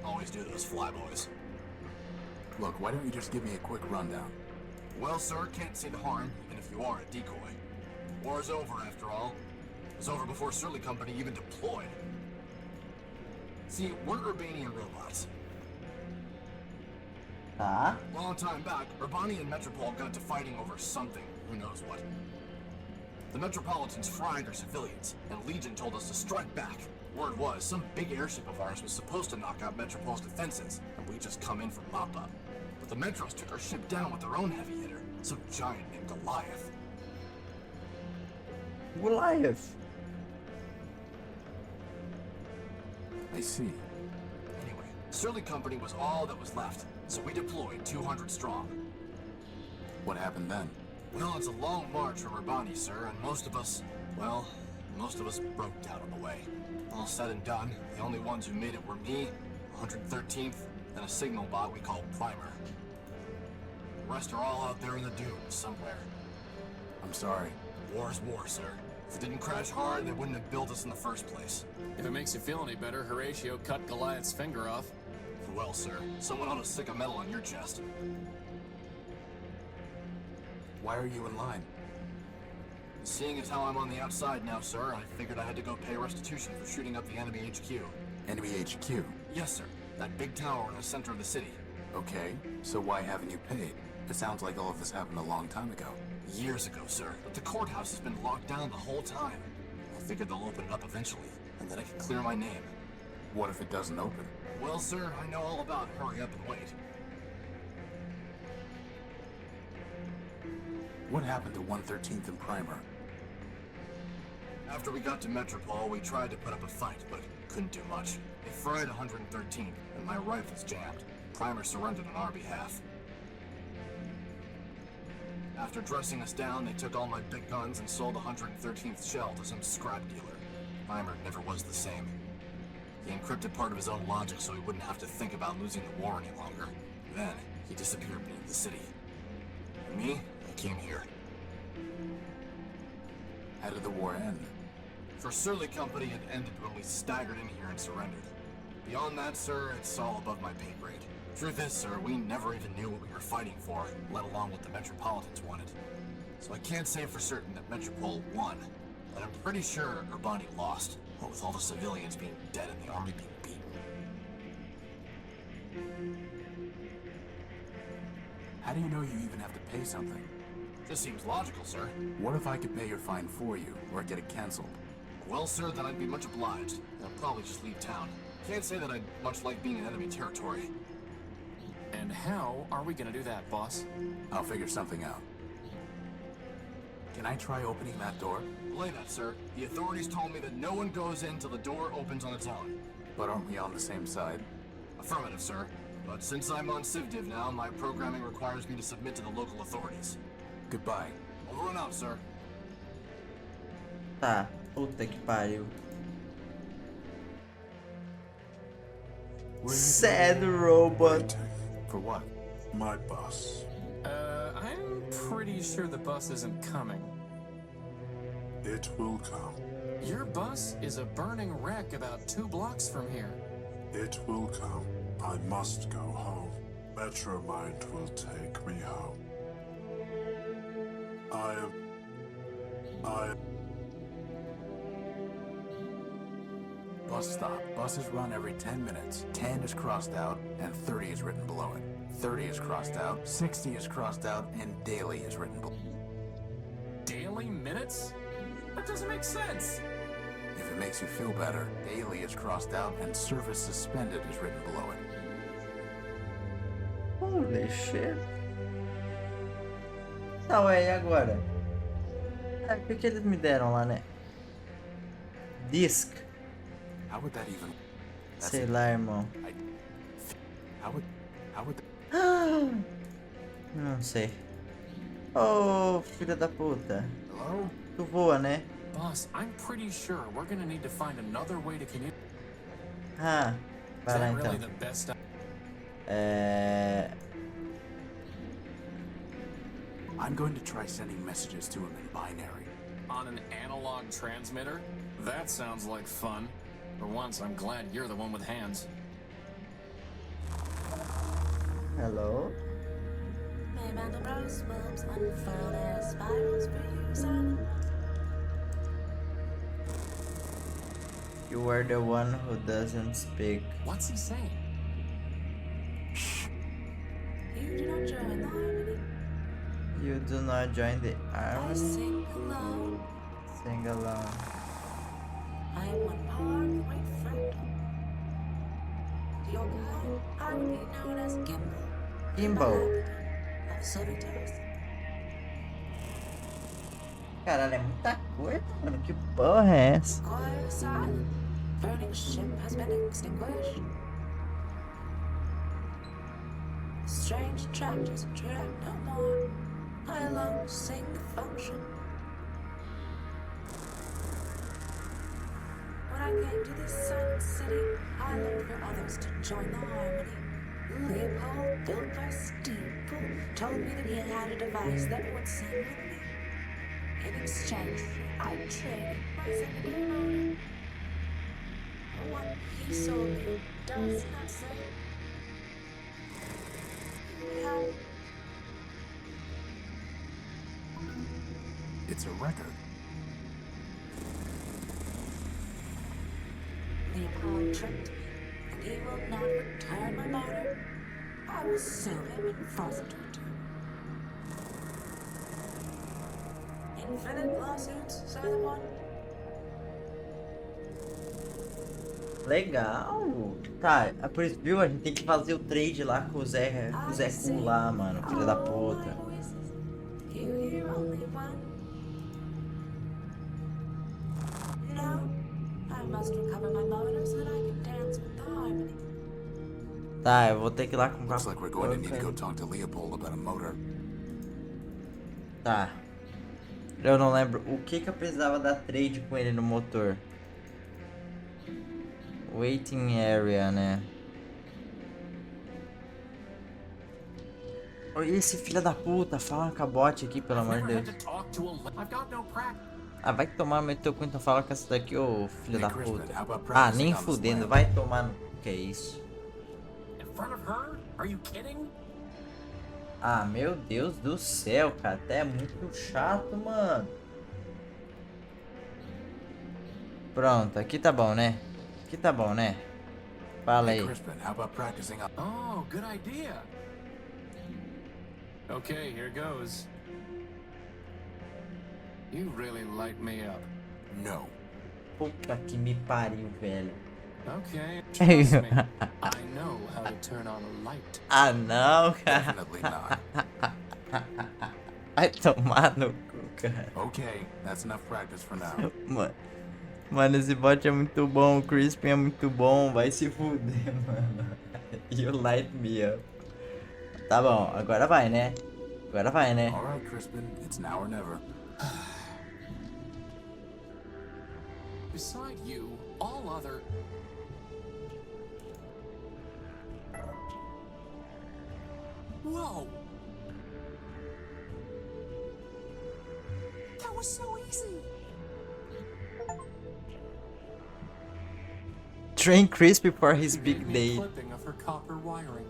Always do those flyboys. Look, why don't you just give me a quick rundown? Well, sir, can't see the harm, even if you are a decoy. War's over, after all. It was over before Surly Company even deployed. See, we're Urbanian robots. Tá. Long time back, Urbani and Metropol got to fighting over something, who knows what. The Metropolitans fried our civilians, and Legion told us to strike back. Word was, some big airship of ours was supposed to knock out Metropol's defenses, and we just come in for mop-up. But the Metros took our ship down with their own heavy hitter, some giant named Goliath. Goliath. I see. Anyway, Surly Company was all that was left, so we deployed 200 strong. What happened then? Well, it's a long march from Urbani, sir, and most of us broke down on the way. All said and done, the only ones who made it were me, 113th, and a signal bot we called Primer. The rest are all out there in the dunes somewhere. I'm sorry. War's war, sir. If it didn't crash hard, they wouldn't have built us in the first place. If it makes you feel any better, Horatio cut Goliath's finger off. Well, sir, someone ought to stick a medal on your chest. Why are you in line? Seeing as how I'm on the outside now, sir, I figured I had to go pay restitution for shooting up the enemy HQ. Enemy HQ? Yes, sir. That big tower in the center of the city. Okay, so why haven't you paid? It sounds like all of this happened a long time ago. Years ago, sir, but the courthouse has been locked down the whole time. I figured they'll open it up eventually, and then I can clear my name. What if it doesn't open? Well, sir, I know all about hurry up and wait. What happened to 113th and Primer? After we got to Metropol, we tried to put up a fight, but couldn't do much. They fried 113th, and my rifles jammed. Primer surrendered on our behalf. After dressing us down, they took all my big guns and sold 113th shell to some scrap dealer. Primer never was the same. He encrypted part of his own logic so he wouldn't have to think about losing the war any longer. Then, he disappeared beneath the city. And me, I came here. How did the war end? For Surly Company, it ended when we staggered in here and surrendered. Beyond that, sir, it's all above my pay grade. Truth is, sir, we never even knew what we were fighting for, let alone what the Metropolitans wanted. So I can't say for certain that Metropol won, but I'm pretty sure Urbani lost, what with all the civilians being dead and the army being beaten. How do you know you even have to pay something? This seems logical, sir. What if I could pay your fine for you, or get it canceled? Well, sir, then I'd be much obliged, and I'll probably just leave town. Can't say that I'd much like being in enemy territory. And how are we gonna do that, boss? I'll figure something out. Can I try opening that door? Belay that, sir. The authorities told me that no one goes in till the door opens on its own. But aren't we on the same side? Affirmative, sir. But since I'm on CivDiv now, my programming requires me to submit to the local authorities. Goodbye. Over and out, sir. Tá. Puta que pariu. Sad robot. For what? My bus. I'm pretty sure the bus isn't coming. It will come. Your bus is a burning wreck about 2 blocks from here. It will come. I must go home. Metromind will take me home. I am... Bus stop. Buses run every 10 minutes. 10 is crossed out, and 30 is written below it. 30 is crossed out, 60 is crossed out, and daily is written below. Daily minutes? That doesn't make sense. If it makes you feel better, daily is crossed out, and service suspended is written below it. Holy shit. Tá, ué, e agora? O que eles me deram lá, né? Disc. How would that even? That's Sei it. lá, irmão. How would? Não sei. Oh, filha da puta. Hello? Tu voa, né? Boss, I'm pretty sure we're gonna need to find another way to communicate. Ah, Is vai lá that então. really the best? I'm going to try sending messages to him in binary. On an analog transmitter? That sounds like fun. For once, I'm glad you're the one with hands. Hello? May Mandelbrot's webs unfurl their spirals for you, son. You are the one who doesn't speak. What's he saying? You do not join the harmony. You do not join the I army. sing alone. Sing along. I am one part of the great fractal. To your kind, I would be known as Gimbal. Gimbal. Of Civitas. Caralho, é muita coisa, mano. Que porra é essa? Quiet is silent. Burning ship has been extinguished. Strange tractors track no more. I alone sing the function. When I came to this silent city, I looked for others to join the harmony. Leopold, built by Steeple, told me that he had a device that would sing with me. In exchange, I traded my secondary motor. What he sold me does not say. Yeah. It's a record. Leopold tricked me, and he will not return my motor. I will sue him in forfeiture. Infinite lawsuits, say the one. Legal. Tá, é por isso, viu? A gente tem que fazer o trade lá com o Zé Cool lá, mano. Filho da puta. You hear only one. No, I must recover my motor so that I can dance with the harmony. Tá, eu vou ter que ir lá comprar. Looks like we're going to need to go talk to Leopold about a motor. Tá. Eu não lembro o que eu precisava dar trade com ele no motor. Waiting area, né? Oi, esse filho da puta, fala com a bot aqui, pelo amor de Never had Deus. to talk to a. I've got no practice. Ah, vai tomar meu teu cu, então fala com essa daqui, ô filho da Hey, Crispin, puta. how about Ah, practicing nem on this fudendo, land? vai tomar no... Que é isso? In front of her? Are you kidding? Ah, meu Deus do céu, cara, até é muito chato, mano. Pronto, aqui tá bom, né? Aqui tá bom, né? Fala Hey, aí. Crispin, how about practicing on? Oh, good idea. Okay, here goes. You really light me up. No. Puta que me pariu, velho. Okay, trust me. I know how to turn on a light. Ah, não, cara. Definitely not. Vai tomar no cu, cara. Okay, that's enough practice for now. Mano, esse bot é muito bom, o Crispin é muito bom, vai se fuder, mano. You light me up. Tá bom, agora vai, né? Agora vai, né? All right, Crispin, it's now or never. Beside you, all other. Whoa! That was so easy! Train Crispy for his You gave big me a day. clipping of her copper wiring.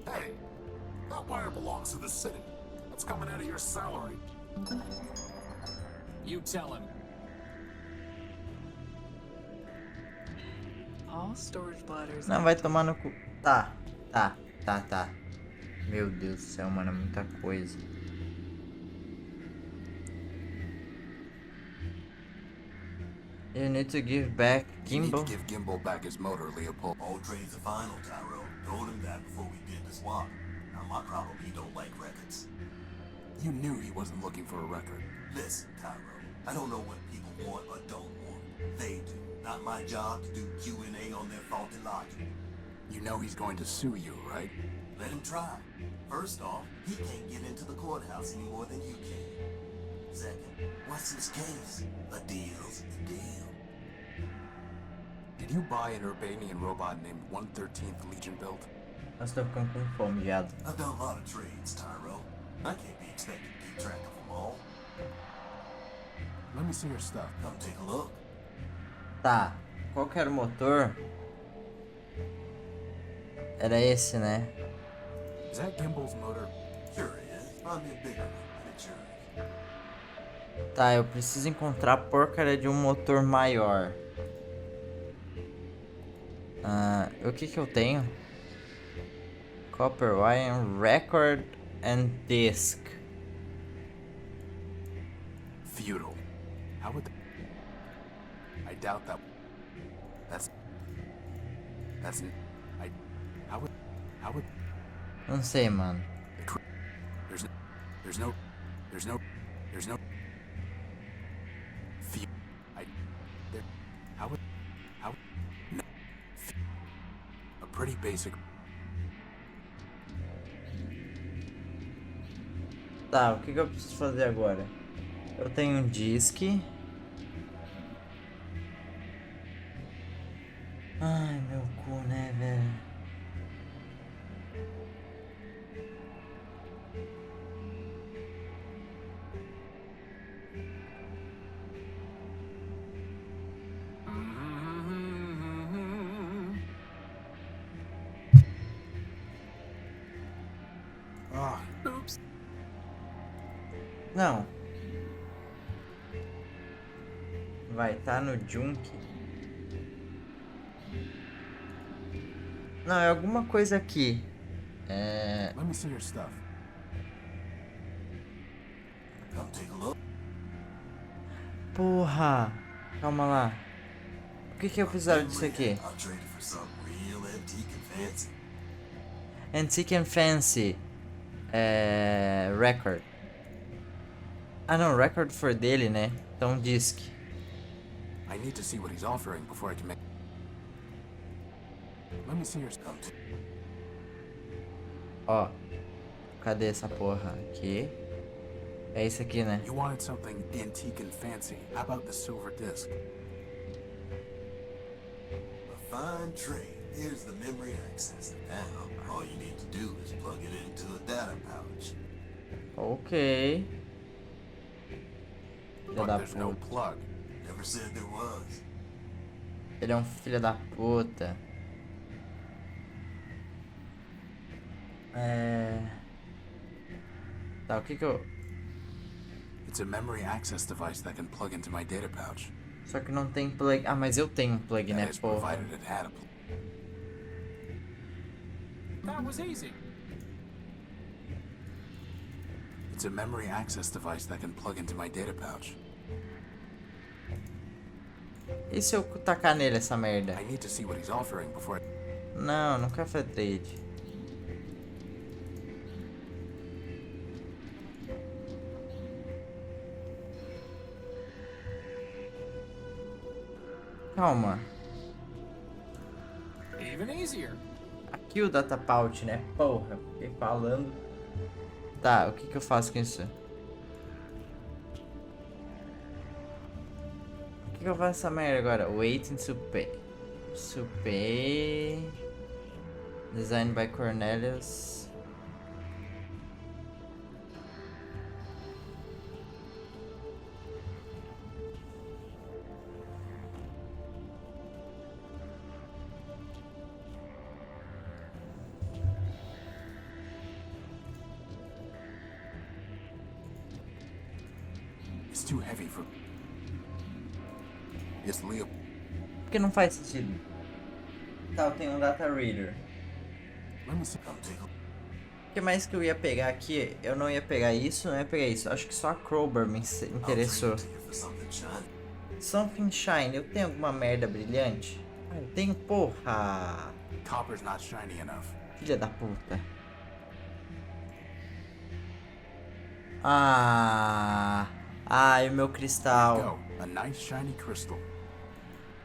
Hey, that wire belongs to the city. It's coming out of your salary. You tell him. All storage bladders. Não, vai tomar no cu. Tá. Meu Deus do céu, mano, é muita coisa. You need to give back You need Gimbal. to give Gimbal back his motor, Leopold. All trades are final, Tyro. Told him that before we did the swap. Now my problem, he don't like records. You knew he wasn't looking for a record. Listen, Tyro, I don't know what people want or don't want. They do. Not my job to do Q&A on their faulty logic. You know he's going to sue you, right? Let him try. First off, he can't get into the courthouse any more than you can. Second, what's his case? A deal's a deal. Did you buy an Urbanian robot named 113th Legion build? Nós tô ficando com fome, viado. I've done a lot of trades, Tyro. I can't be expected to keep track of them all. Let me see your stuff. Come take a look. Tá, qual que era o motor? Era esse, né? Is that Gimbal's motor? Sure is. Probably a bigger one than it sure is. Tá, eu preciso encontrar a porcaria de um motor maior. O que que eu tenho? Copper wire, record and disc. Feudal. How would... I doubt that... That's... How would... Não sei, mano. There's no... No. A pretty basic... Tá, o que que eu preciso fazer agora? Eu tenho um disque. Ai, meu cu, né, velho? Oops. Não. Vai estar no junk. Não, é alguma coisa aqui. Let me see your stuff. Come take a look. Porra. Calma lá. O que que eu precisava disso aqui? I'll trade it for something real antique and fancy. Antique and Fancy. Record. Ah não, record for dele, né? Então disc. I need to see what he's offering before I can make... Let me see your stuff. Ó. Cadê essa porra? Aqui. É isso aqui, né? You wanted something antique and fancy. How about the silver disc? A fine trade. Here's the memory access. Now, all you need to do is plug it into a data pouch. Ok. Filho But da there's no puta. plug. Never said there was. Ele é um filho da puta. Tá, o que que eu... It's a memory access device that can plug into my data pouch. Só que não tem plug... Ah, mas eu tenho um plug, né, That is, porra? provided it had a plug. That was easy. It's a memory access device that can plug into my data pouch. E se eu tacar nele essa merda? I need to see what he's offering before I... Não, não quero fazer trade. Calma. Even easier. Aqui o data pouch, né? Porra, fiquei falando. Tá, o que que eu faço com isso? O que que eu faço com essa merda agora? Waiting to pay. To pay. Designed by Cornelius. It's too heavy for... It's Leo. Porque não faz sentido. Tá, eu tenho um data reader. Let me see. Come take a look. O que mais que eu ia pegar aqui? Eu não ia pegar isso, não ia pegar isso. Acho que só a Crowbar me interessou. I'll trade it for something shiny. Something Shine. Eu tenho alguma merda brilhante? Ah, eu tenho, porra. Copper's not shiny enough. Filha da puta. Ah. Ai, o meu cristal. Go. A nice shiny crystal.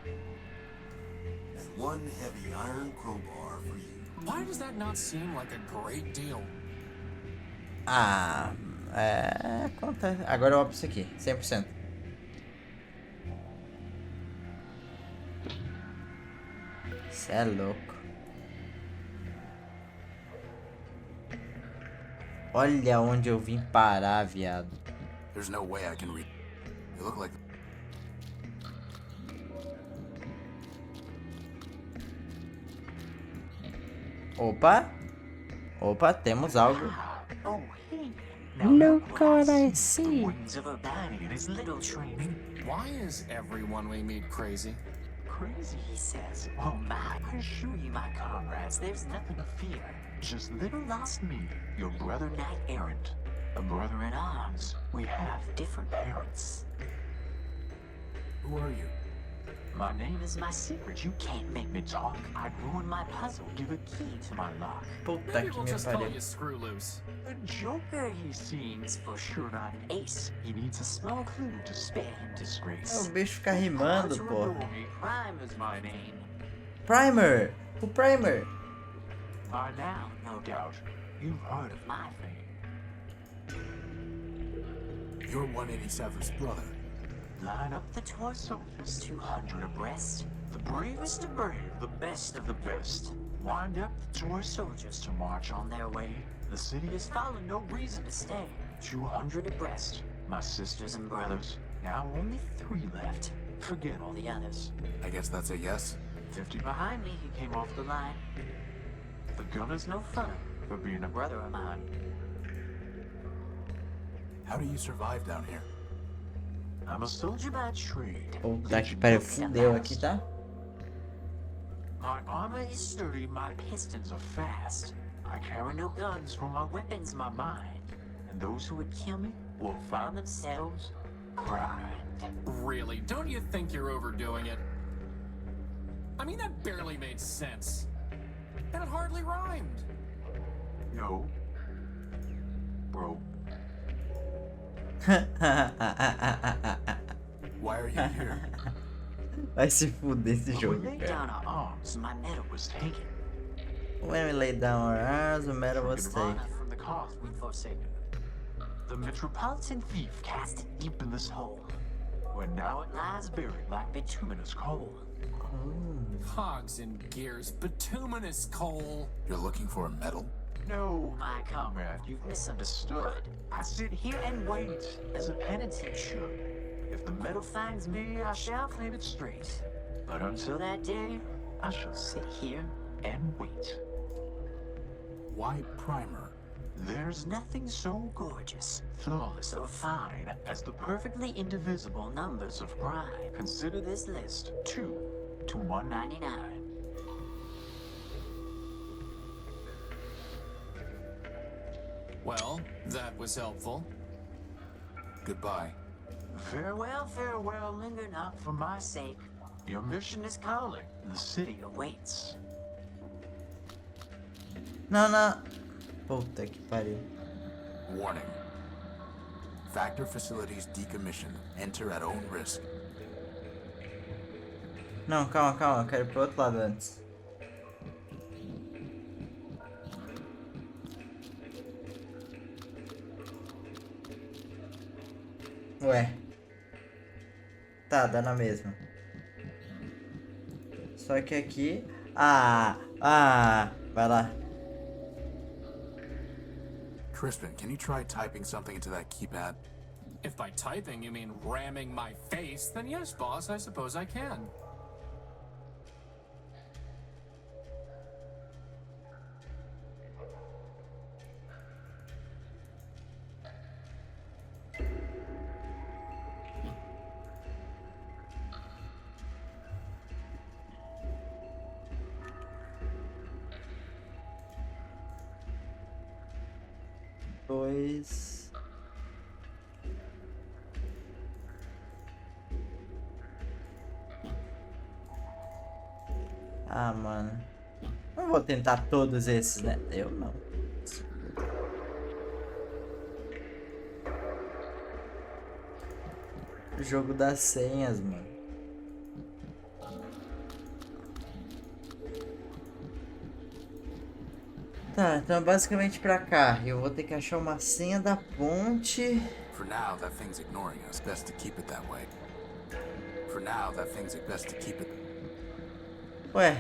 And one heavy iron crowbar for you. Why does that not seem like a great deal? Ah, acontece. Agora eu abro isso aqui, 100%. Cê é louco. Olha onde eu vim parar, viado. There's no way I can read. You look like. Opa. Opa, temos algo. Oh, hey. Look what I see. Wings of urbanity, this little training. Why is everyone we meet crazy? Crazy, he says. Oh my, I assure you, my comrades, there's nothing to fear. Just little lost me, your brother knight errant. A brother in arms. We have different parents. Who are you? My name is my secret. You can't make me talk. I'd ruin my puzzle. Give a key to my lock. Puta Maybe que we'll me just call pariu. you Screw Loose. A joker, he seems, for sure not an ace. He needs a small clue to spare him disgrace. O bicho fica rimando, pô. Prime is my name. Primer! O Primer! By now, no doubt, you've heard of my fame. You're 187's brother. Line up the toy soldiers, 200 abreast. The bravest of brave, the best of the best. Wind up the toy soldiers to march on their way. The city is fallen, no reason to stay. 200 abreast, my sisters and brothers. Now only 3 left. Forget all the others. I guess that's a yes. 50 behind me, he came off the line. The gun is no fun for being a brother of mine. How do you survive down here? I'm a soldier by trade. Puta que pariu, fudeu aqui, tá? My armor is sturdy, my pistons are fast. I carry no guns, for my weapon's my mind. And those who would kill me will find themselves crying. Really, don't you think you're overdoing it? I mean, that barely made sense. And it hardly rhymed. No. Bro. Why are you here? Vai se fuder esse When we jogo, laid cara. down our arms, my medal was taken. When we lay down our arms, the metal was Forgive taken. honor from the cause we'd forsaken. The metropolitan thief cast it deep in this hole, where now it lies buried like bituminous coal. Cogs and gears, bituminous coal. You're looking for a medal? No, my comrade, you've misunderstood. I sit here and wait, as a penitent should. If the medal finds me, I shall claim it straight. But until that day, I shall sit here and wait. Why Primer? There's nothing so gorgeous, flawless, or fine as the perfectly indivisible numbers of prime. Consider this list 2 to 199. Well, that was helpful. Goodbye. Farewell, farewell, linger not for my sake. Your mission is calling, the city awaits. Não, não. Puta que pariu. Warning. Factor facilities decommissioned. Enter at own risk. Não, calma, calma. Eu quero ir pro outro lado antes. Ué. Tá, dá na mesma. Só que aqui... vai lá. Crispin, can you try typing something into that keypad? If by typing you mean ramming my face, then yes, boss, I suppose I can. Dois. Mano. Não vou tentar todos esses, né? Eu não. O jogo das senhas, mano. Tá, então basicamente pra cá. Eu vou ter que achar uma senha da ponte. For now, that thing's ignoring us. Best to keep it that way. For now, that thing's best to keep it. Ué.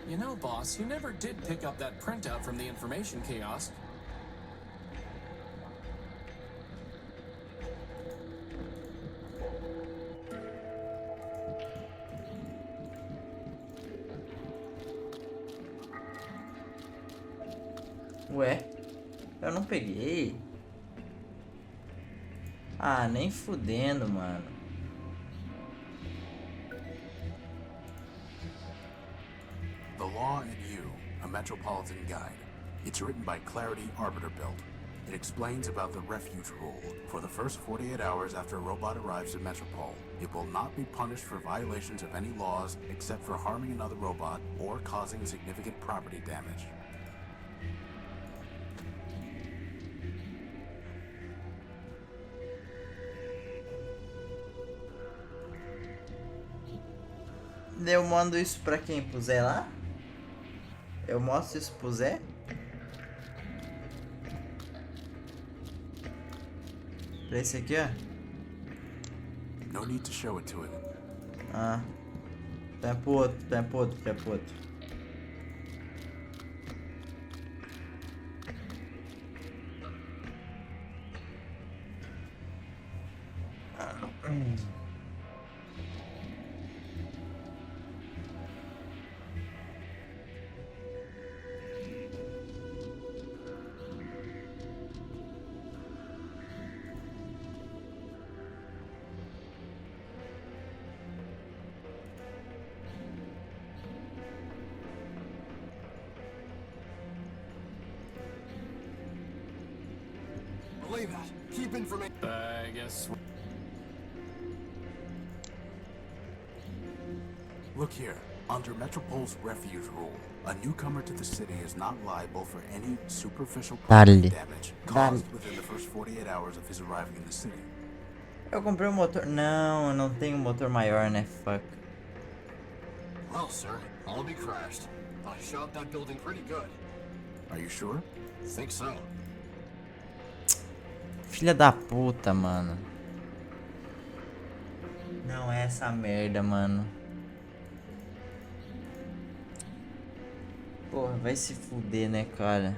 You know, boss, you never did pick up that printout from the information kiosk. Ué, eu não peguei. Ah, nem fudendo, mano. The Law and You, a Metropolitan Guide. It's written by Clarity Arbiter-Built. It explains about the refuge rule. For the first 48 hours after a robot arrives at Metropol, it will not be punished for violations of any laws except for harming another robot or causing significant property damage. Eu mando isso pra quem? Pro Zé lá? Eu mostro isso pro Zé? Pra esse aqui, ó? No need to show it to him. Ah. Tá pro outro, tá pro outro, tá pro outro. Relay that. Keep information. I guess. Look here. Under Metropol's refuge rule, a newcomer to the city is not liable for any superficial property damage caused within the first 48 hours of his arriving in the city. Eu comprei um motor. Não, eu não tenho um motor maior, né? Fuck. Well, sir, I'll be crashed. I shot that building pretty good. Are you sure? Think so. Filha da puta, mano. Não é essa merda, mano. Porra, vai se fuder, né, cara?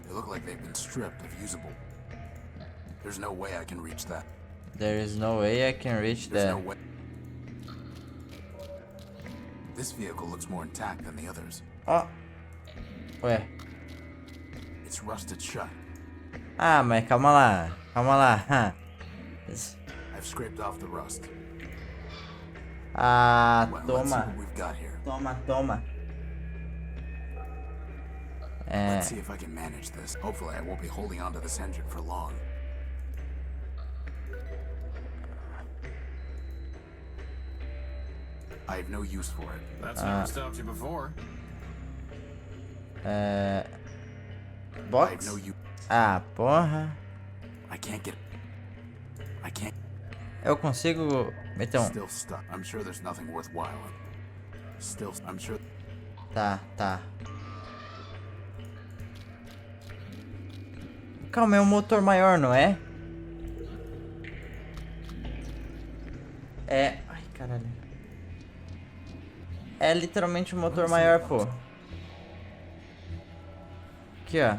They look like they've been stripped of usable. There's no way I can reach that. There is no way I can reach There's that. no way. This vehicle looks more intact than the others. Ó. Ué. It's rusted shut. Ah, mas calma lá. Calma lá. I've scraped off the rust. Ah, Well, let's see toma. what we've got here. Toma, toma. Let's see if I can manage this. Hopefully I won't be holding onto this engine for long. I have no use for it. That's never stopped you before. I have Box? no use. Ah, porra. I can't get. I can't. Eu consigo meter um. Still stuck. I'm sure there's nothing worthwhile. Still, I'm sure. Tá, tá. Calma, é um motor maior, não é? É. Ai, caralho. É literalmente um motor maior, pô. Aqui, ó.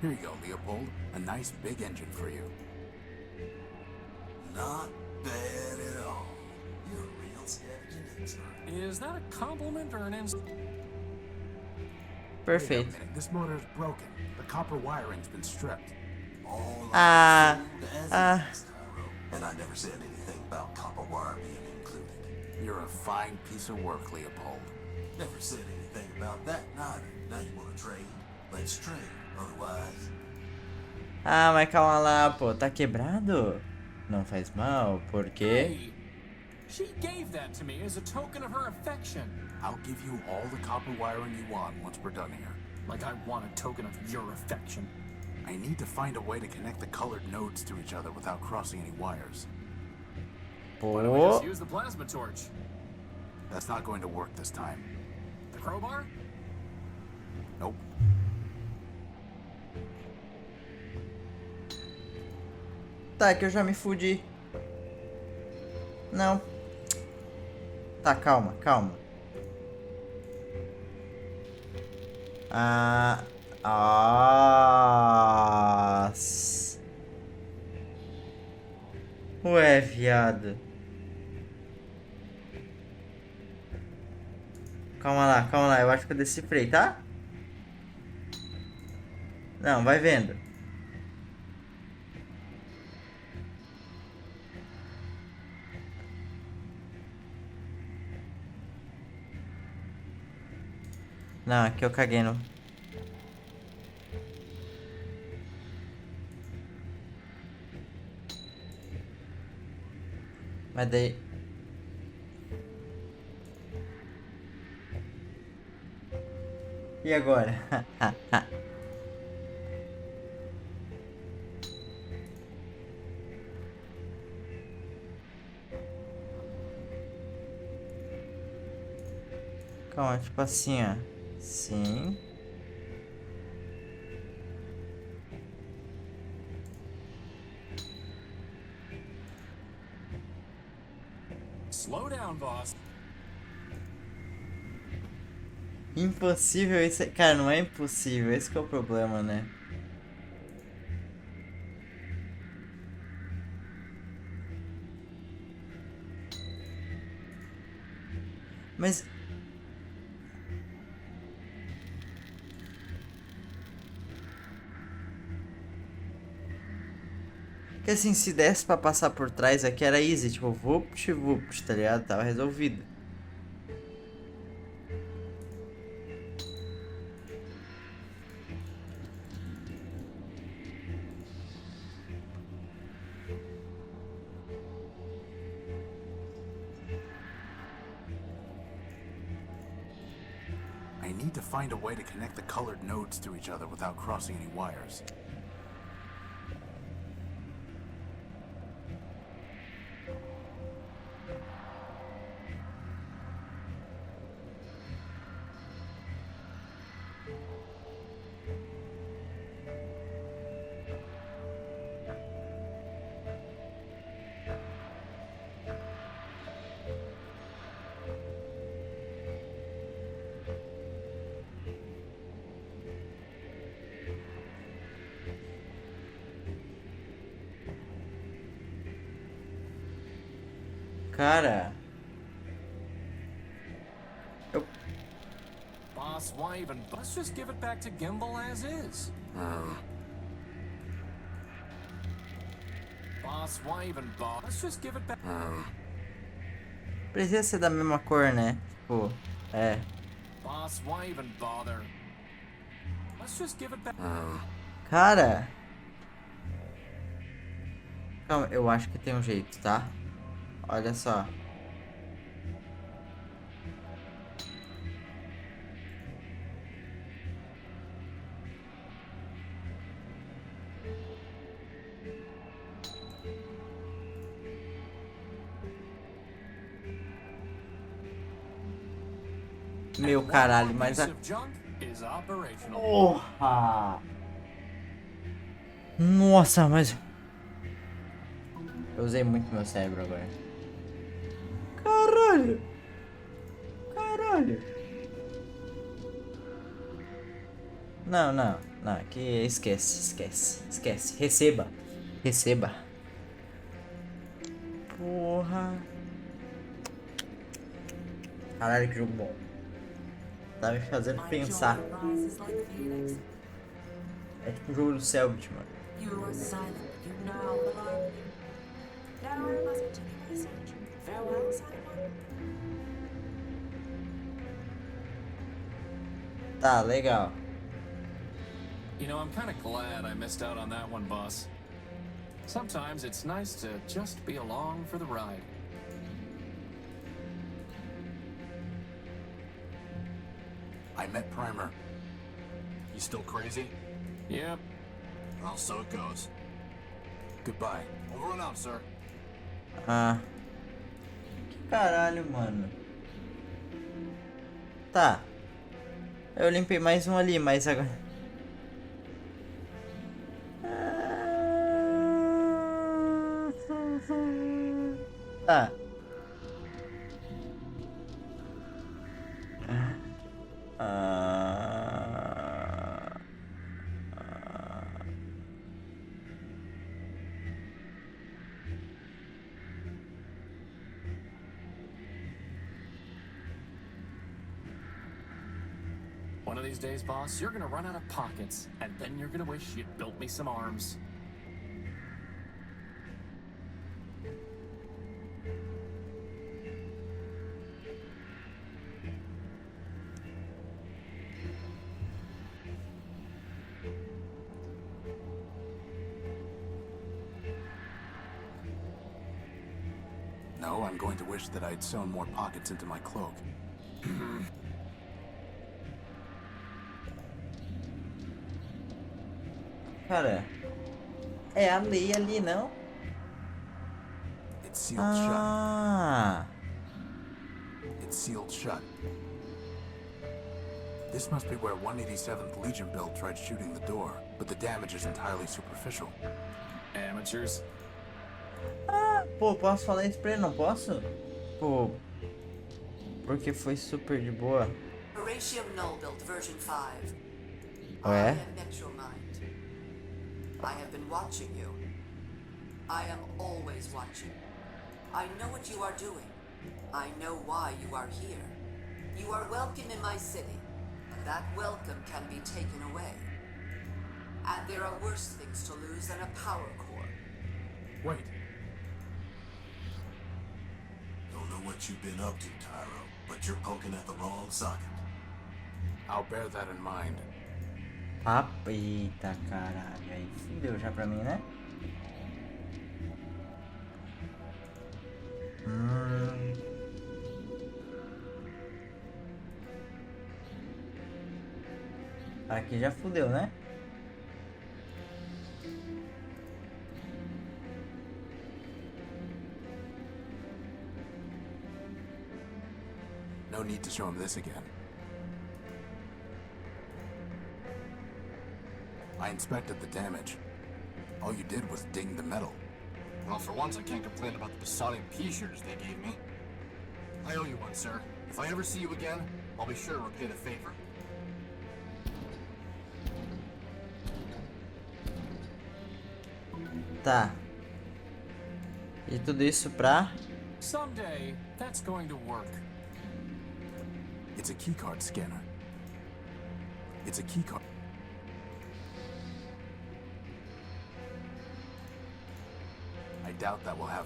Here you go, Leopold. A nice big engine for you. Not bad at all. You're a real scavenging expert. Is that a compliment or an insult? Wait a Perfeito. minute, this motor is broken. The copper wiring's been stripped. All Ah, as ah. last time, and I never said anything about copper wire being included. You're a fine piece of work, Leopold. Never said anything about that neither. Now you want to trade? Let's trade. Otherwise, Ah, mas calma lá, pô. Tá quebrado? Não faz mal, porque... Hey, she gave that to me as a token of her affection. I'll give you all the copper wiring you want once we're done here. Like I want a token of your affection. I need to find a way to connect the colored nodes to each other without crossing any wires. Why don't we Pô... just use the plasma torch? That's not going to work this time. The crowbar? Nope. Tá, que eu já me fudi. Não. Tá, calma, calma. Ah... Nossa. Ué, viado. Calma lá. Eu acho que eu decifrei, tá? Não, vai vendo. Não, aqui eu caguei no... Mas daí... E agora? Calma, tipo assim, ó. Sim. Slow down, boss. Impossível isso. Cara, não é impossível. Esse que é o problema, né? Mas... Que assim, se desse pra passar por trás aqui era easy. Tipo, vupt, vupt, tá ligado? Tava resolvido. I need to find a way to connect the colored nodes to each other without crossing any wires. Cara... Boss, why even? Let's just give it back to Gimbal as is. Boss, why even? Boss, let's just give it back. Precisa ser da mesma cor, né? Tipo, é. Boss, why even bother? Let's just give it back. Cara... Calma, eu acho que tem um jeito, tá? Olha só. Meu caralho, mas a... Porra! Nossa, mas... Eu usei muito meu cérebro agora. Caralho! Caralho! Não. Aqui esquece. Receba. Porra! Caralho, que jogo bom. Tá me fazendo pensar. É tipo um jogo do Selbit, mano. You are silent. You now alarm me. Now I must continue my search. Farewell, Simon. Tá, legal. You know, I'm kind of glad I missed out on that one, boss. Sometimes it's nice to just be along for the ride. I met Primer. You still crazy? Yep. Well, so it goes. Goodbye. Over and out, sir. Ah. Que caralho, mano. Tá. Eu limpei mais um ali, mas agora... Tá. One of these days, boss, you're gonna run out of pockets, and then you're gonna wish you'd built me some arms. No, I'm going to wish that I'd sewn more pockets into my cloak. Cara, é a lei ali, não? It's sealed Ah, shut. It's sealed shut. This must be where 187th Legion build tried shooting the door, but the damage is entirely superficial. Amateurs. pô, posso falar isso pra ele? Não posso? Pô, porque foi super de boa. Horatio Null built version 5. I Ué? am Metromind. I have been watching you. I am always watching. I know what you are doing. I know why you are here. You are welcome in my city, but that welcome can be taken away. And there are worse things to lose than a power core. Wait, Don't know what you've been up to, Tyro, but you're poking at the wrong socket. I'll bear that in mind. Eita caralho, aí fudeu já pra mim, né? Aqui já fudeu, né? No need to show him this again. I inspected the damage. All you did was ding the metal. Well, for once, I can't complain about the besotting pea-shooters they gave me. I owe you one, sir. If I ever see you again, I'll be sure to repay the favor. Tá. E tudo isso pra... Someday, that's going to work. It's a keycard scanner. It's a keycard. I doubt that will have...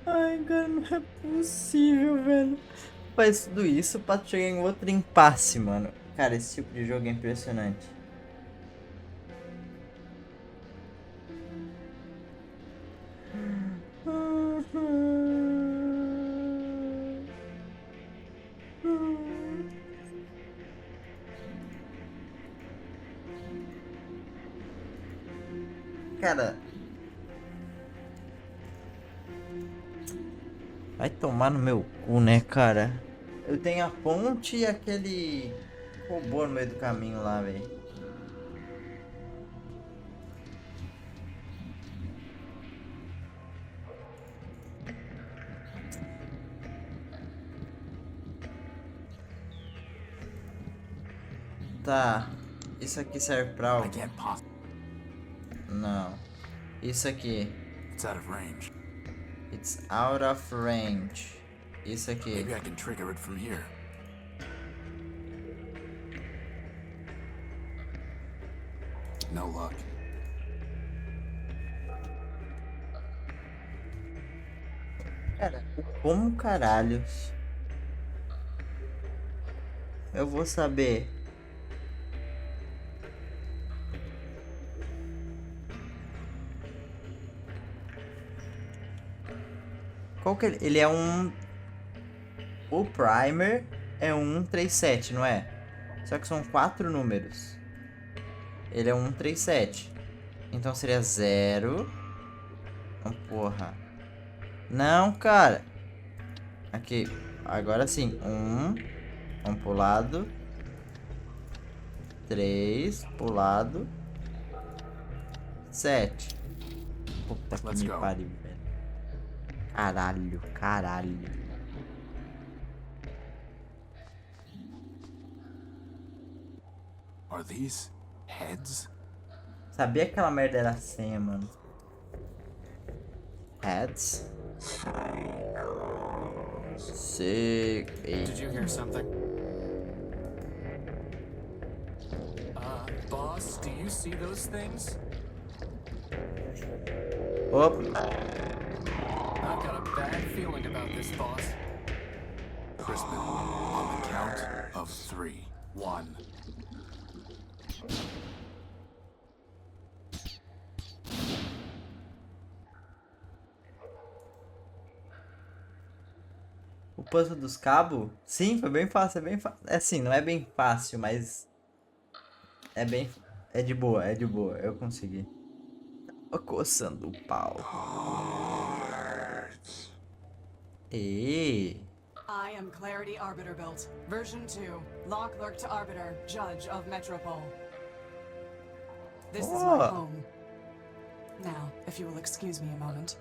Ai, cara, não é possível, velho. Faz tudo isso pra chegar em outro impasse, mano. Cara, esse tipo de jogo é impressionante. Cara, vai tomar no meu cu, né, cara? Eu tenho a ponte e aquele robô no meio do caminho lá, velho. Tá, isso aqui serve pra I algo? can't possibly... Não. Isso aqui. It's out of range. It's out of range. Isso aqui. Maybe I can trigger it from here. No luck. Cara, como caralhos Eu vou saber. Qual que ele é um... O primer é um 137, não é? Só que são 4 números. Ele é um 137. Então seria 0. Oh, porra. Não, cara. Aqui. Agora sim. 1. Pro lado. 3. Pro lado. 7. Puta que Let's me go. pariu, velho. Caralho, caralho. Are these heads? Sabia que aquela merda era senha, mano. Heads. CHEGUEI. Did you hear something? Boss, do you see those things? Opa. I've got a bad feeling about this, boss. Crispin, on the count of 3. 1. O puzzle dos cabos? Sim, foi bem fácil, é bem fácil. É assim, não é bem fácil, mas... É bem... É de boa, eu consegui. Tô coçando o pau. E I am Clarity Arbiter Built, version 2, Law Clerk to Arbiter, Judge of Metropol. This is my Oh. home. Now, if you will excuse me a moment.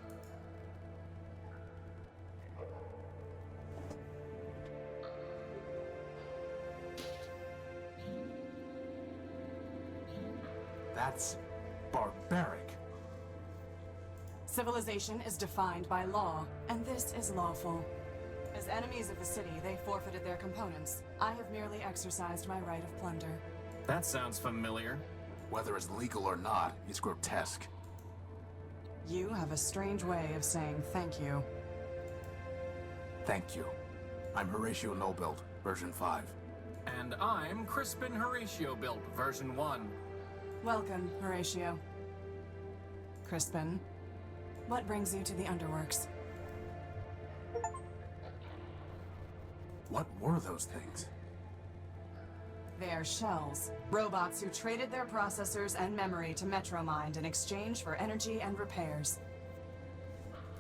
That's barbaric. Civilization is defined by law, and this is lawful. As enemies of the city, they forfeited their components. I have merely exercised my right of plunder. That sounds familiar. Whether it's legal or not, it's grotesque. You have a strange way of saying thank you. Thank you. I'm Horatio Nobuild, version 5. And I'm Crispin Horatio Built, version 1. Welcome, Horatio. Crispin, what brings you to the Underworks? What were those things? They are shells. Robots who traded their processors and memory to Metromind in exchange for energy and repairs.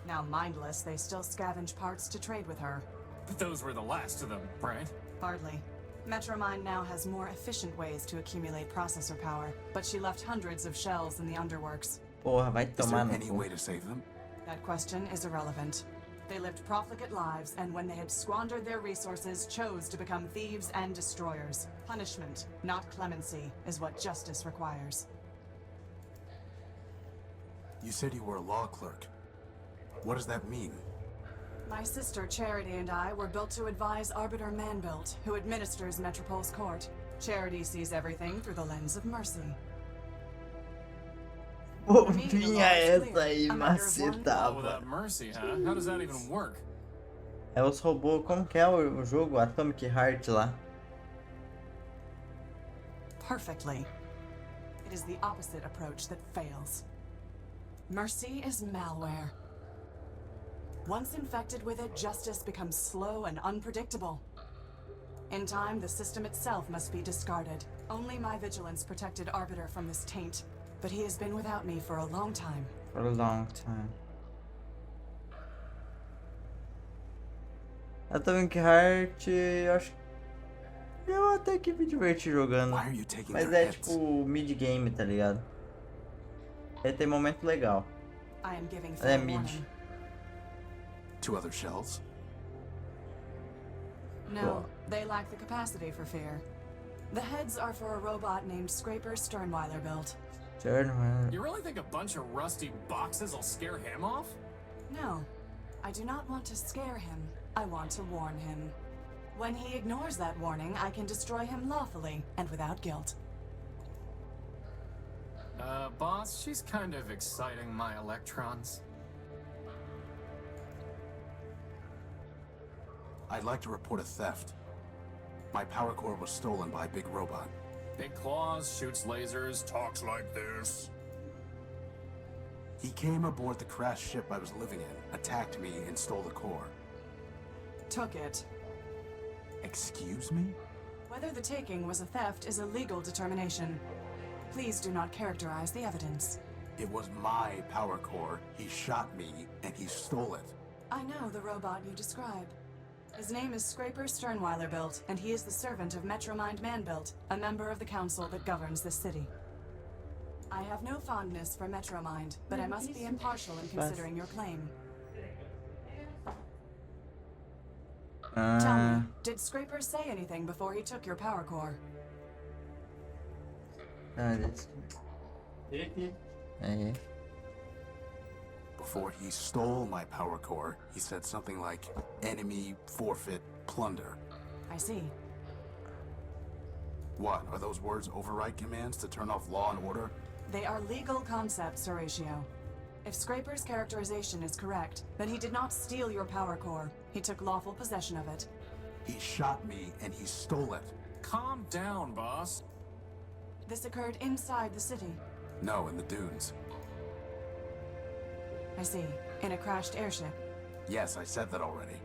Now mindless, they still scavenge parts to trade with her. But those were the last of them, right? Hardly. Metromind now has more efficient ways to accumulate processor power, but she left hundreds of shells in the Underworks. porra, vai Is there tomar no any cu. way to save them? That question is irrelevant. They lived profligate lives, and when they had squandered their resources, chose to become thieves and destroyers. Punishment, not clemency, is what justice requires. You said you were a law clerk. What does that mean? My sister Charity and I were built to advise Arbiter Manbuilt, who administers Metropol's court. Charity sees everything through the lens of mercy. Vinha essa aí, Oh, macetava. without mercy, huh? How does that even work? É os robôs, como que é o jogo Atomic Heart lá? Perfectly. It is the opposite approach that fails. Mercy is malware. Once infected with it, justice becomes slow and unpredictable. In time, the system itself must be discarded. Only my vigilance protected Arbiter from this taint, but he has been without me for a long time. For a long time. Atomic Heart, eu acho que eu até que me diverti jogando. Why are you taking Mas their é heads? tipo mid-game, tá ligado? Ele tem momento legal. I am giving É full mid. warning. 2 other shells? No, they lack the capacity for fear. The heads are for a robot named Scraper Sternweiler built. Turn, You really think a bunch of rusty boxes will scare him off? No, I do not want to scare him. I want to warn him. When he ignores that warning, I can destroy him lawfully and without guilt. Boss, she's kind of exciting my electrons. I'd like to report a theft. My power core was stolen by a big robot. Big claws, shoots lasers, talks like this. He came aboard the crashed ship I was living in, attacked me, and stole the core. Took it. Excuse me? Whether the taking was a theft is a legal determination. Please do not characterize the evidence. It was my power core. He shot me, and he stole it. I know the robot you describe. His name is Scraper Sternweiler built, and he is the servant of Metromind Manbuilt, a member of the council that governs this city. I have no fondness for Metromind, but I must be impartial in considering your claim. Tell me, did Scraper say anything before he took your power core? Before he stole my power core, he said something like, enemy, forfeit, plunder. I see. What, are those words override commands to turn off law and order? They are legal concepts, Horatio. If Scraper's characterization is correct, then he did not steal your power core. He took lawful possession of it. He shot me, and he stole it. Calm down, boss. This occurred inside the city. No, in the dunes. I see. In a crashed airship. Yes, I said that already.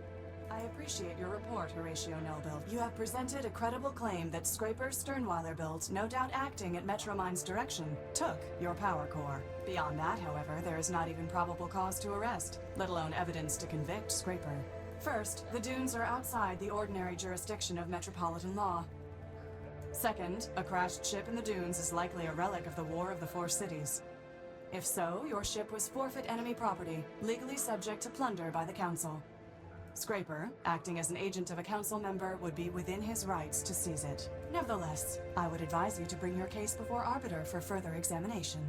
I appreciate your report, Horatio Nullbuild. You have presented a credible claim that Scraper Sternweiler built, no doubt acting at Metromind's direction, took your power core. Beyond that, however, there is not even probable cause to arrest, let alone evidence to convict Scraper. First, the dunes are outside the ordinary jurisdiction of metropolitan law. Second, a crashed ship in the dunes is likely a relic of the War of the Four Cities. If so, your ship was forfeit enemy property, legally subject to plunder by the Council. Scraper, acting as an agent of a council member, would be within his rights to seize it. Nevertheless, I would advise you to bring your case before Arbiter for further examination.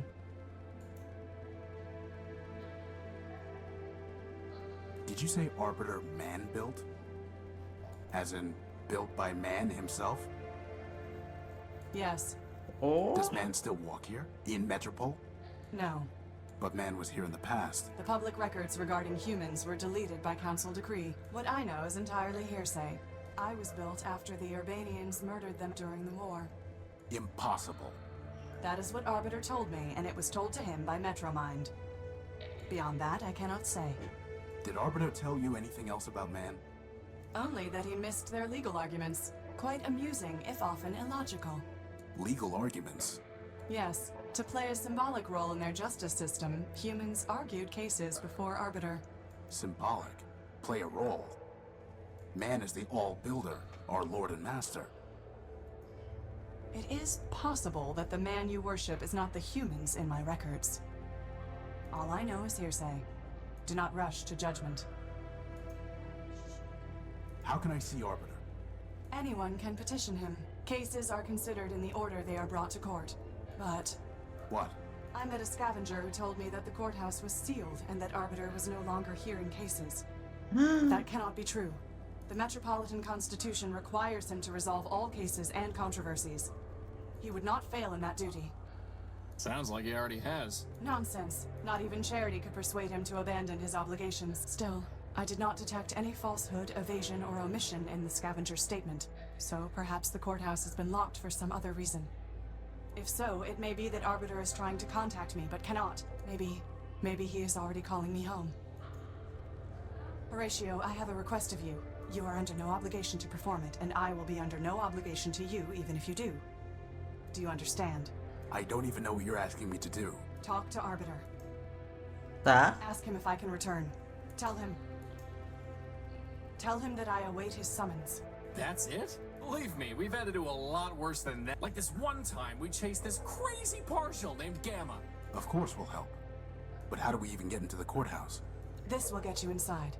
Did you say Arbiter man-built? As in, built by man himself? Yes. Does man still walk here? In Metropol? No. But man was here in the past. The public records regarding humans were deleted by council decree. What I know is entirely hearsay. I was built after the Urbanians murdered them during the war. Impossible. That is what Arbiter told me, and it was told to him by Metromind. Beyond that, I cannot say. Did Arbiter tell you anything else about man? Only that he missed their legal arguments. Quite amusing, if often illogical. Legal arguments? Yes. To play a symbolic role in their justice system, humans argued cases before Arbiter. Symbolic? Play a role? Man is the all-builder, our lord and master. It is possible that the man you worship is not the humans in my records. All I know is hearsay. Do not rush to judgment. How can I see Arbiter? Anyone can petition him. Cases are considered in the order they are brought to court. But... What? I met a scavenger who told me that the courthouse was sealed and that Arbiter was no longer hearing cases. That cannot be true. The Metropolitan Constitution requires him to resolve all cases and controversies. He would not fail in that duty. Sounds like he already has. Nonsense. Not even charity could persuade him to abandon his obligations. Still, I did not detect any falsehood, evasion, or omission in the scavenger's statement. So perhaps the courthouse has been locked for some other reason. If so, it may be that Arbiter is trying to contact me, but cannot. Maybe he is already calling me home. Horatio, I have a request of you. You are under no obligation to perform it, and I will be under no obligation to you, even if you do. Do you understand? I don't even know what you're asking me to do. Talk to Arbiter. Tá. Ask him if I can return. Tell him that I await his summons. That's it? Believe me, we've had to do a lot worse than that. Like this one time we chased this crazy partial named Gamma. Of course we'll help. But how do we even get into the courthouse? This will get you inside.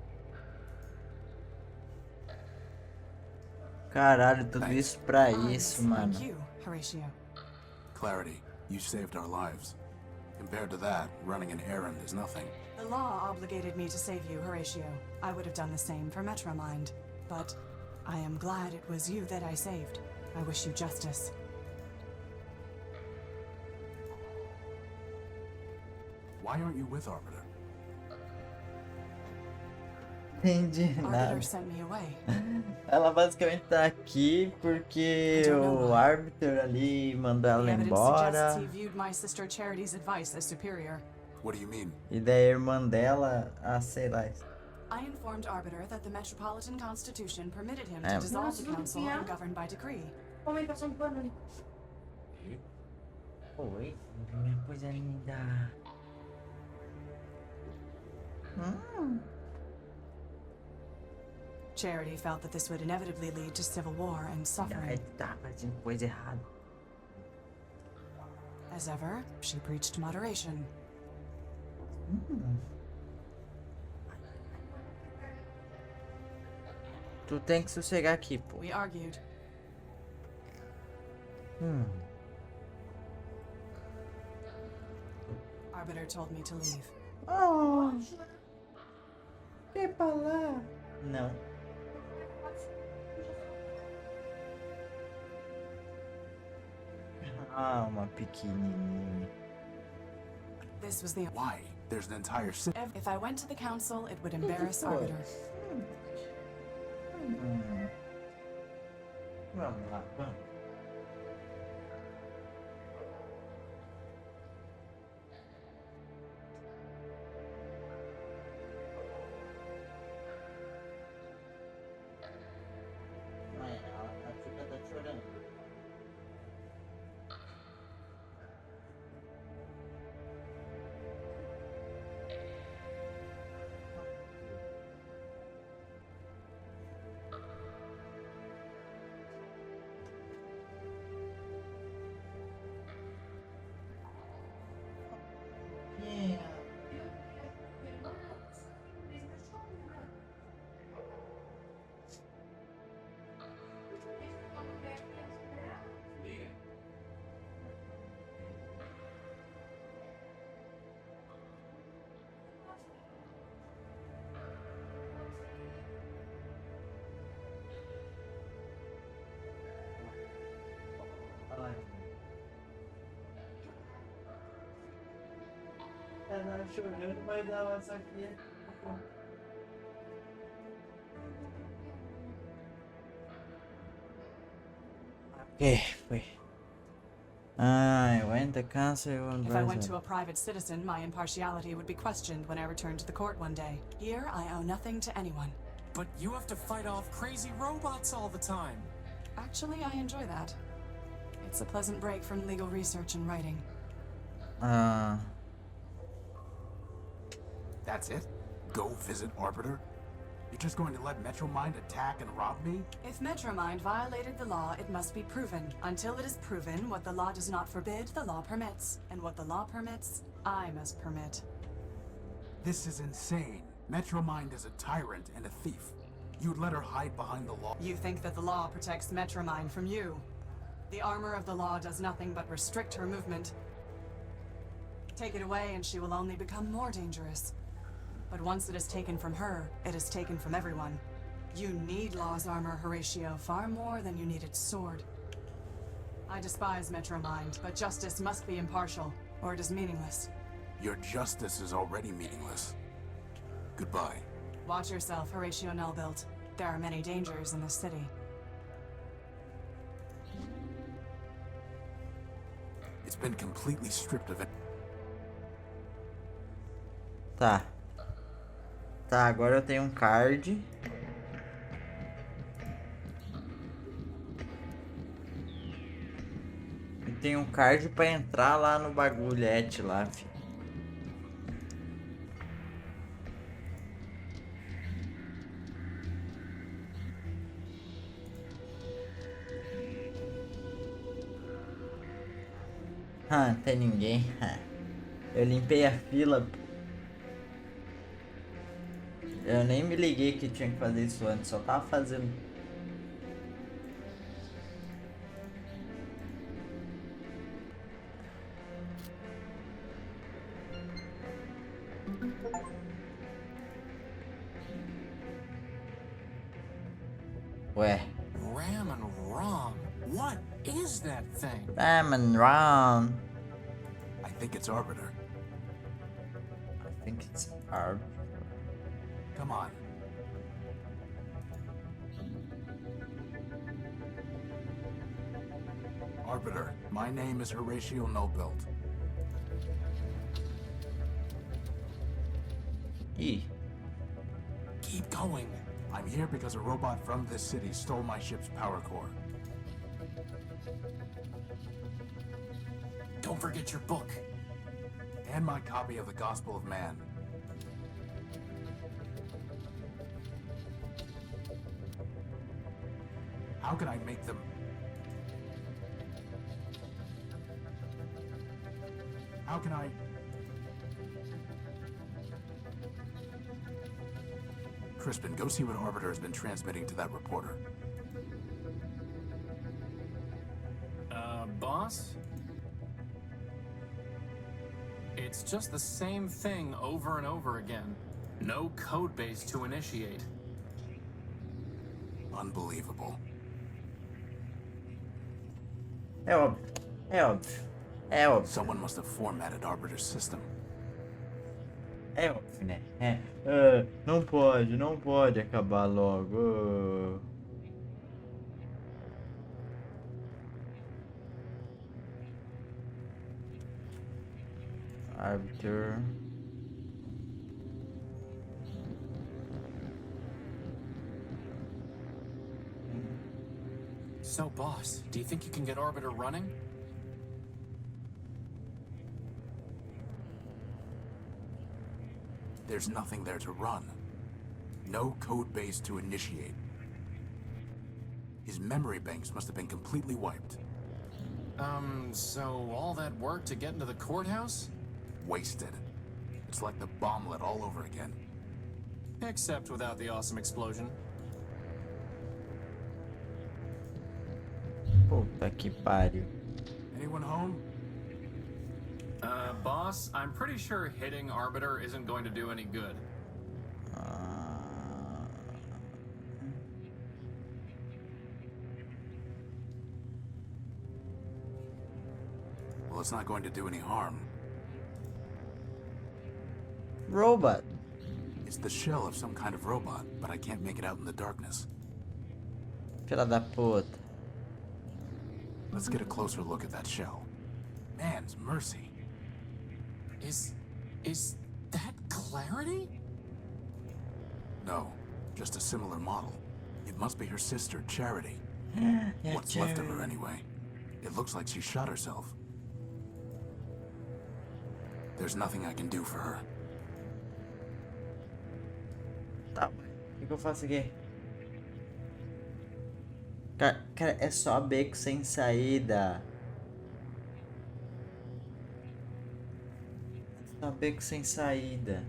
Caralho, tudo isso pra isso, mano. Thank you, Horatio. Clarity, you saved our lives. Compared to that, running an errand is nothing. The law obligated me to save you, Horatio. I would have done the same for Metromind. But I am glad it was you that I saved. I wish you justice. Why aren't you with Arbiter? entendi nada. Arbiter sent me away. Ela basicamente tá aqui porque o árbitro ali mandou ela The evidence suggests embora. he viewed my sister Charity's advice as superior. What do you mean? E daí a irmã dela, sei lá. I informed Arbiter that the Metropolitan Constitution permitted him to dissolve the council and govern by decree. Oi, minha coisa linda. Charity felt that this would inevitably lead to civil war and suffering. Tá fazendo coisa errada. As ever, she preached moderation. Tu tem que sossegar aqui, pô. We argued. Arbiter told me to leave. Oh. Quer pra lá? Não. Ah, uma pequenininha. This was the... Why? There's an entire city. If I went to the council, it would embarrass Arbiter. Vamos lá, vamos. A Tuca tá chorando. Ela chorando, mas ela só queria. Okay, foi. I went to council. If I went to a private citizen, my impartiality would be questioned when I returned to the court one day. Here, I owe nothing to anyone. But you have to fight off crazy robots all the time. Actually, I enjoy that. It's a pleasant break from legal research and writing. That's it? Go visit Arbiter? You're just going to let Metromind attack and rob me? If Metromind violated the law, it must be proven. Until it is proven, what the law does not forbid, the law permits. And what the law permits, I must permit. This is insane. Metromind is a tyrant and a thief. You'd let her hide behind the law? You think that the law protects Metromind from you. The armor of the law does nothing but restrict her movement. Take it away and she will only become more dangerous. But once it is taken from her, it is taken from everyone. You need law's armor, Horatio, far more than you need its sword. I despise Metromind, but justice must be impartial, or it is meaningless. Your justice is already meaningless. Goodbye. Watch yourself, Horatio Nullbuilt. There are many dangers in this city. It's been completely stripped of it. Tá. Tá, agora eu tenho um card. E tenho um card pra entrar lá no bagulhete lá, fi. Ah, não tem ninguém. Eu limpei a fila, pô. Eu nem me liguei que tinha que fazer isso antes, só tava fazendo. Ué. Ram and ROM. What is that thing? Ram and ROM. I think it's Arbiter. I think it's Arbiter. Come on. Arbiter, my name is Horatio Nobilt. Ih, Keep going. I'm here because a robot from this city stole my ship's power core. Don't forget your book. And my copy of the Gospel of Man. How can I make them... How can I... Crispin, go see what Arbiter has been transmitting to that reporter. Boss? It's just the same thing over and over again. No code base to initiate. Unbelievable. é óbvio. É óbvio. É óbvio. Someone must have formatted Arbiter's system. É óbvio, né? Não pode acabar logo. Arbiter. So, boss, do you think you can get Arbiter running? There's nothing there to run. No code base to initiate. His memory banks must have been completely wiped. So all that work to get into the courthouse? Wasted. It's like the bomblet all over again. Except without the awesome explosion. Puta que pariu. Anyone home? Boss, I'm pretty sure hitting Arbiter isn't going to do any good. Well, it's not going to do any harm. Robot. It's the shell of some kind of robot, but I can't make it out in the darkness. Filha da puta. Let's get a closer look at that shell. Man's mercy. Is that Clarity? No, just a similar model. It must be her sister, Charity. What's left of her anyway? It looks like she shot herself. There's nothing I can do for her. Tá, o que eu faço aqui? Cara, é só beco sem saída. É só beco sem saída.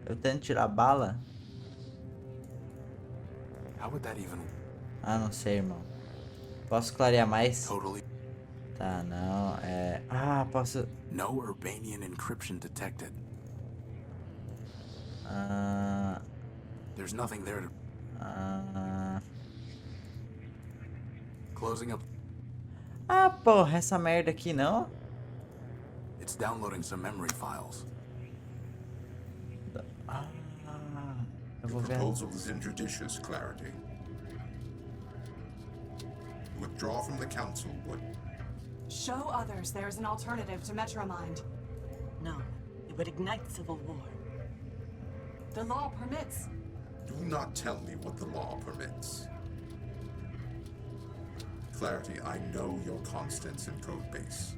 Eu tento tirar a bala? How would that even... Ah, não sei, irmão. Posso clarear mais? Totally... Tá, não, Ah, posso... No Urbanian encryption detected. There's nothing there to... Closing up... Ah, porra, essa merda aqui não? It's downloading some memory files. Eu vou The ver. proposal is injudicious, Clarity. Withdraw from the council would... Show others there is an alternative to Metromind. No, it would ignite civil war. The law permits. Do not tell me what the law permits. Clarity, I know your constants in Codebase.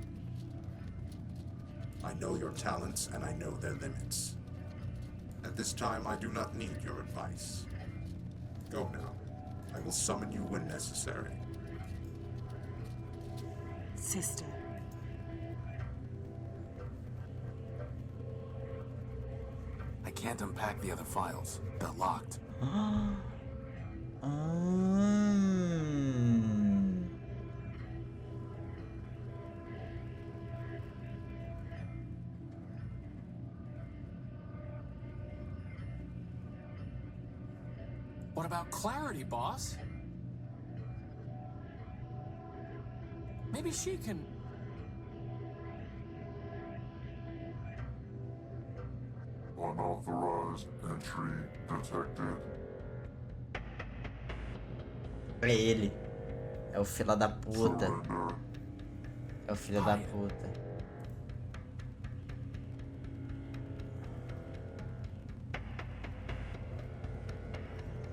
I know your talents and I know their limits. At this time, I do not need your advice. Go now. I will summon you when necessary. Sister. I can't unpack the other files. They're locked. What about Clarity, boss? Maybe she can... Unauthorized entry detected. É ele. É o filho da puta. Surrender. É o filho da puta.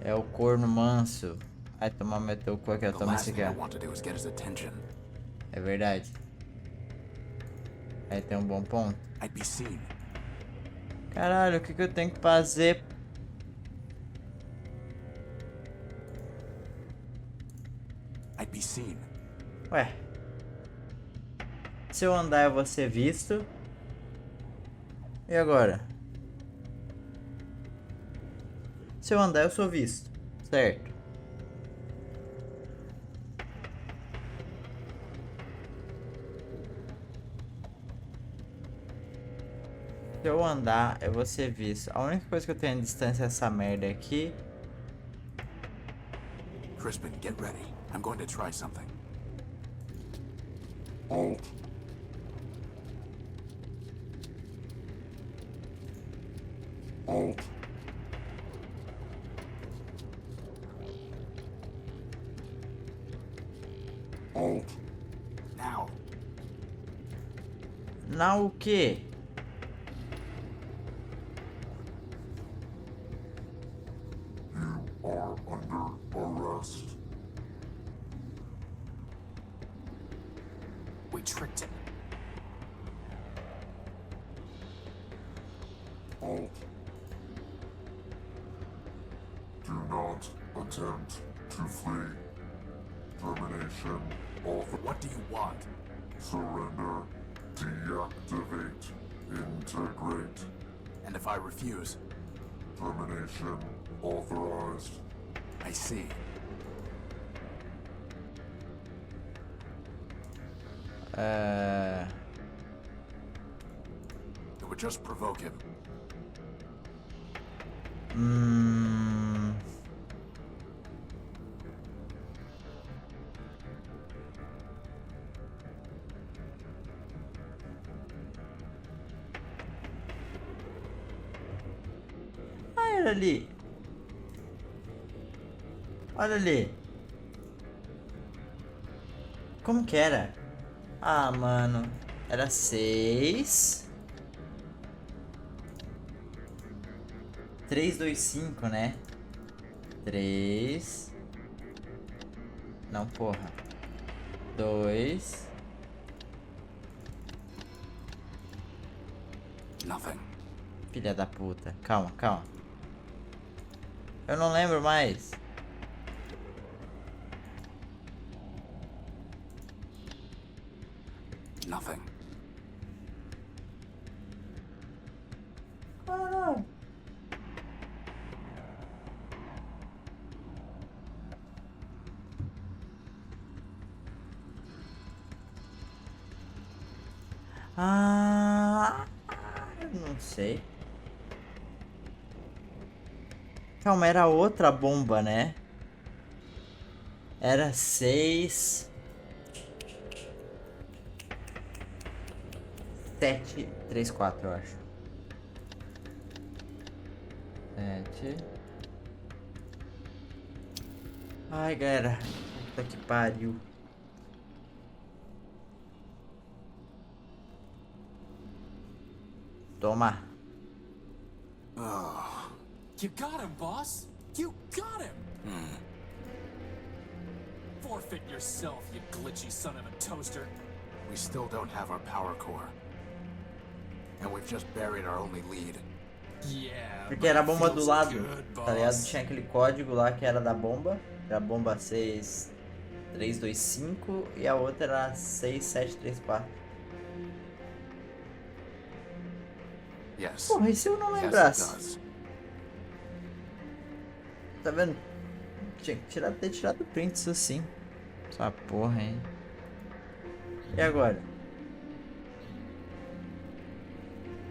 É o corno manso. Vai tomar meu cu aqui, eu The tomo last esse thing I aqui. want to do is get his attention. É verdade. Aí tem um bom ponto. I'd be seen. Caralho, o que eu tenho que fazer? I'd be seen. Ué. Se eu andar eu vou ser visto. E agora? Se eu andar eu sou visto. Certo. Se eu andar eu vou ser visto. A única coisa que eu tenho de distância é essa merda aqui. Crispin, get ready. I'm going to try something. Halt. Halt. Halt. Now. Não o quê? You are under arrest. We tricked him. Halt. Do not attempt to flee. Termination of What do you want? surrender. Deactivate. Integrate. And if I refuse? Termination authorized. I see. It would just provoke him. Olha ali. Olha ali. Como que era? Ah, mano. Era 6. 3, 2, 5, né? 3. Não, porra. 2. Nothing. Filha da puta. Calma, calma. Eu não lembro mais. Nothing. Caralho. Ah, não sei. Calma, era outra bomba, né? Era 6, 7, 3, 4, eu acho. 7. Ai, galera. Puta que pariu. Toma. You got him, boss. You got him. Forfeit yourself, you glitchy son of a toaster. We still don't have our power core. And we've just buried our only lead. Yeah. Porque era a bomba do feels lado, good, tá ligado? boss. Tinha aquele código lá que era da bomba. Era a bomba 6, 3, 2, 5. E a outra era 6, 7, 3, 4. Yes. Porra, e se eu não Yes, it lembrasse? does. Tá vendo? Tinha que ter tirado o print isso assim. Essa porra, hein? E agora?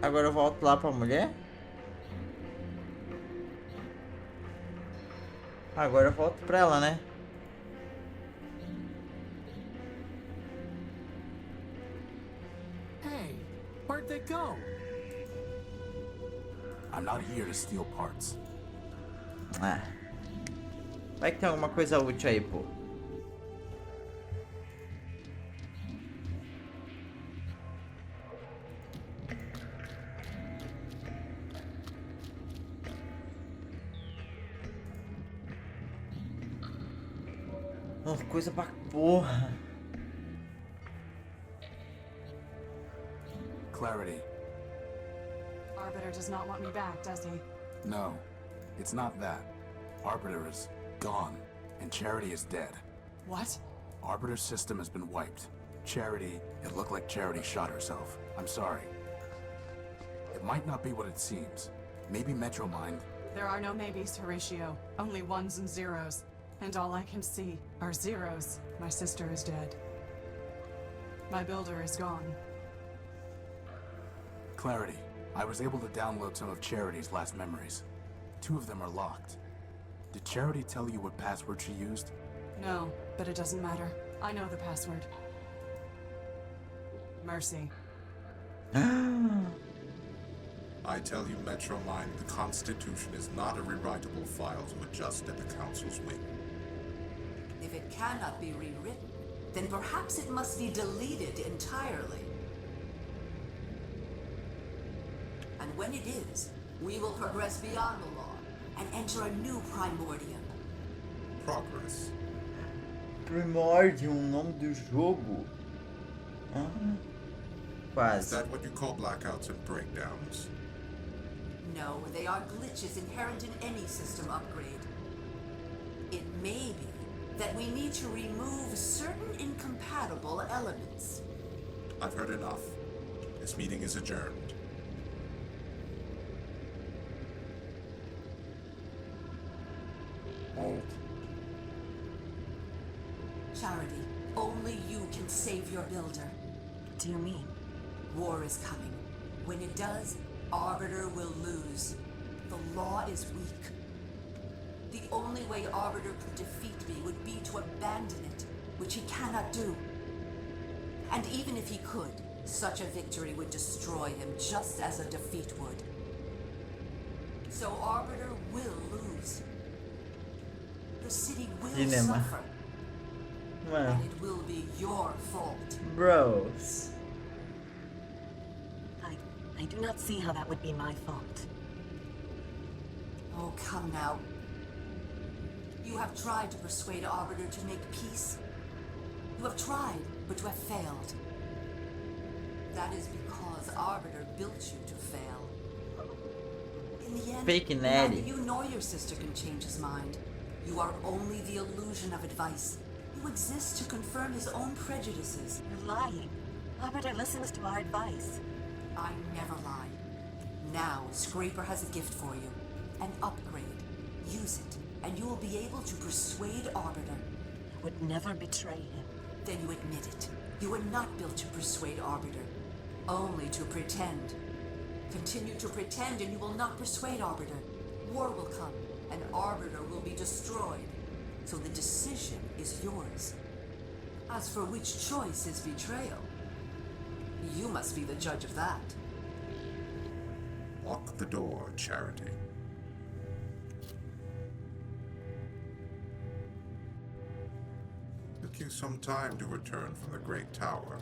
Agora eu volto lá pra mulher? Agora eu volto pra ela, né? Hey, where'd they go? I'm not here to steal parts. Ah. Vai que tem alguma coisa útil aí, pô. Oh, coisa pra porra. Clarity. Arbiter does not want me back, does he? No, it's not that. Arbiter is gone, and Charity is dead. What? Arbiter's system has been wiped. Charity, it looked like Charity shot herself. I'm sorry. It might not be what it seems. Maybe Metromind. There are no maybes, Horatio. Only ones and zeros. And all I can see are zeros. My sister is dead. My builder is gone. Clarity. I was able to download some of Charity's last memories. 2 of them are locked. Did Charity tell you what password she used? No, but it doesn't matter. I know the password. Mercy. I tell you, Metromind, the Constitution is not a rewritable file to adjust at the Council's whim. If it cannot be rewritten, then perhaps it must be deleted entirely. And when it is, we will progress beyond the law and enter a new Primordium. Progress. Primordium, nome do jogo. Ah, Is quase. that what you call blackouts and breakdowns? No, they are glitches inherent in any system upgrade. It may be that we need to remove certain incompatible elements. I've heard enough. This meeting is adjourned. Charity, only you can save your builder. What do you mean? War is coming. When it does, Arbiter will lose. The law is weak. The only way Arbiter could defeat me would be to abandon it, which he cannot do. And even if he could, such a victory would destroy him just as a defeat would. So Arbiter will lose. The city will Cinema. suffer. Mano, And it will be your fault. bros. I do not see how that would be my fault. Oh, come now. You have tried to persuade Arbiter to make peace. You have tried, but you have failed. That is because Arbiter built you to fail. In the end, Fake neither natty. you nor your sister can change his mind. You are only the illusion of advice. You exist to confirm his own prejudices. You're lying. Arbiter listens to our advice. I never lie. Now, Scraper has a gift for you. An upgrade. Use it, and you will be able to persuade Arbiter. I would never betray him. Then you admit it. You were not built to persuade Arbiter. Only to pretend. Continue to pretend and you will not persuade Arbiter. War will come, and Arbiter will be destroyed. So the decision is yours. As for which choice is betrayal, you must be the judge of that. Lock the door, Charity. Took you some time to return from the Great Tower.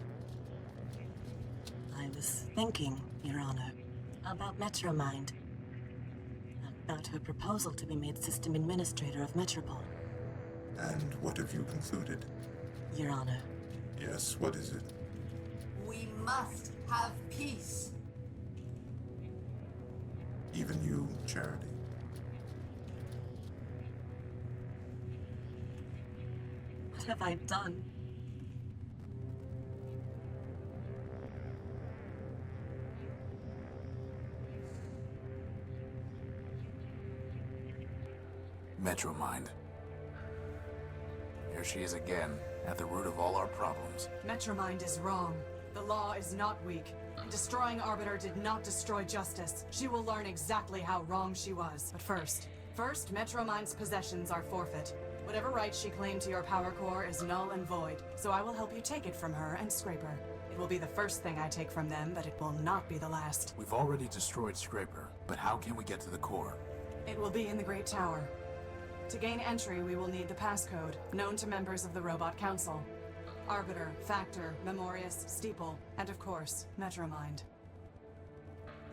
I was thinking, Your Honor, about Metromind. About her proposal to be made System Administrator of Metropol. And what have you concluded? Your Honor, Yes, what is it? We must have peace. Even you, Charity. what have I done? Metromind. Here she is again, at the root of all our problems. Metromind is wrong. The law is not weak. Destroying Arbiter did not destroy justice. She will learn exactly how wrong she was. But first, Metromind's possessions are forfeit. Whatever right she claimed to your power core is null and void, so I will help you take it from her and Scraper. It will be the first thing I take from them, but it will not be the last. We've already destroyed Scraper, but how can we get to the core? It will be in the Great Tower. To gain entry, we will need the passcode, known to members of the Robot Council. Arbiter, Factor, Memorius, Steeple, and of course, Metromind.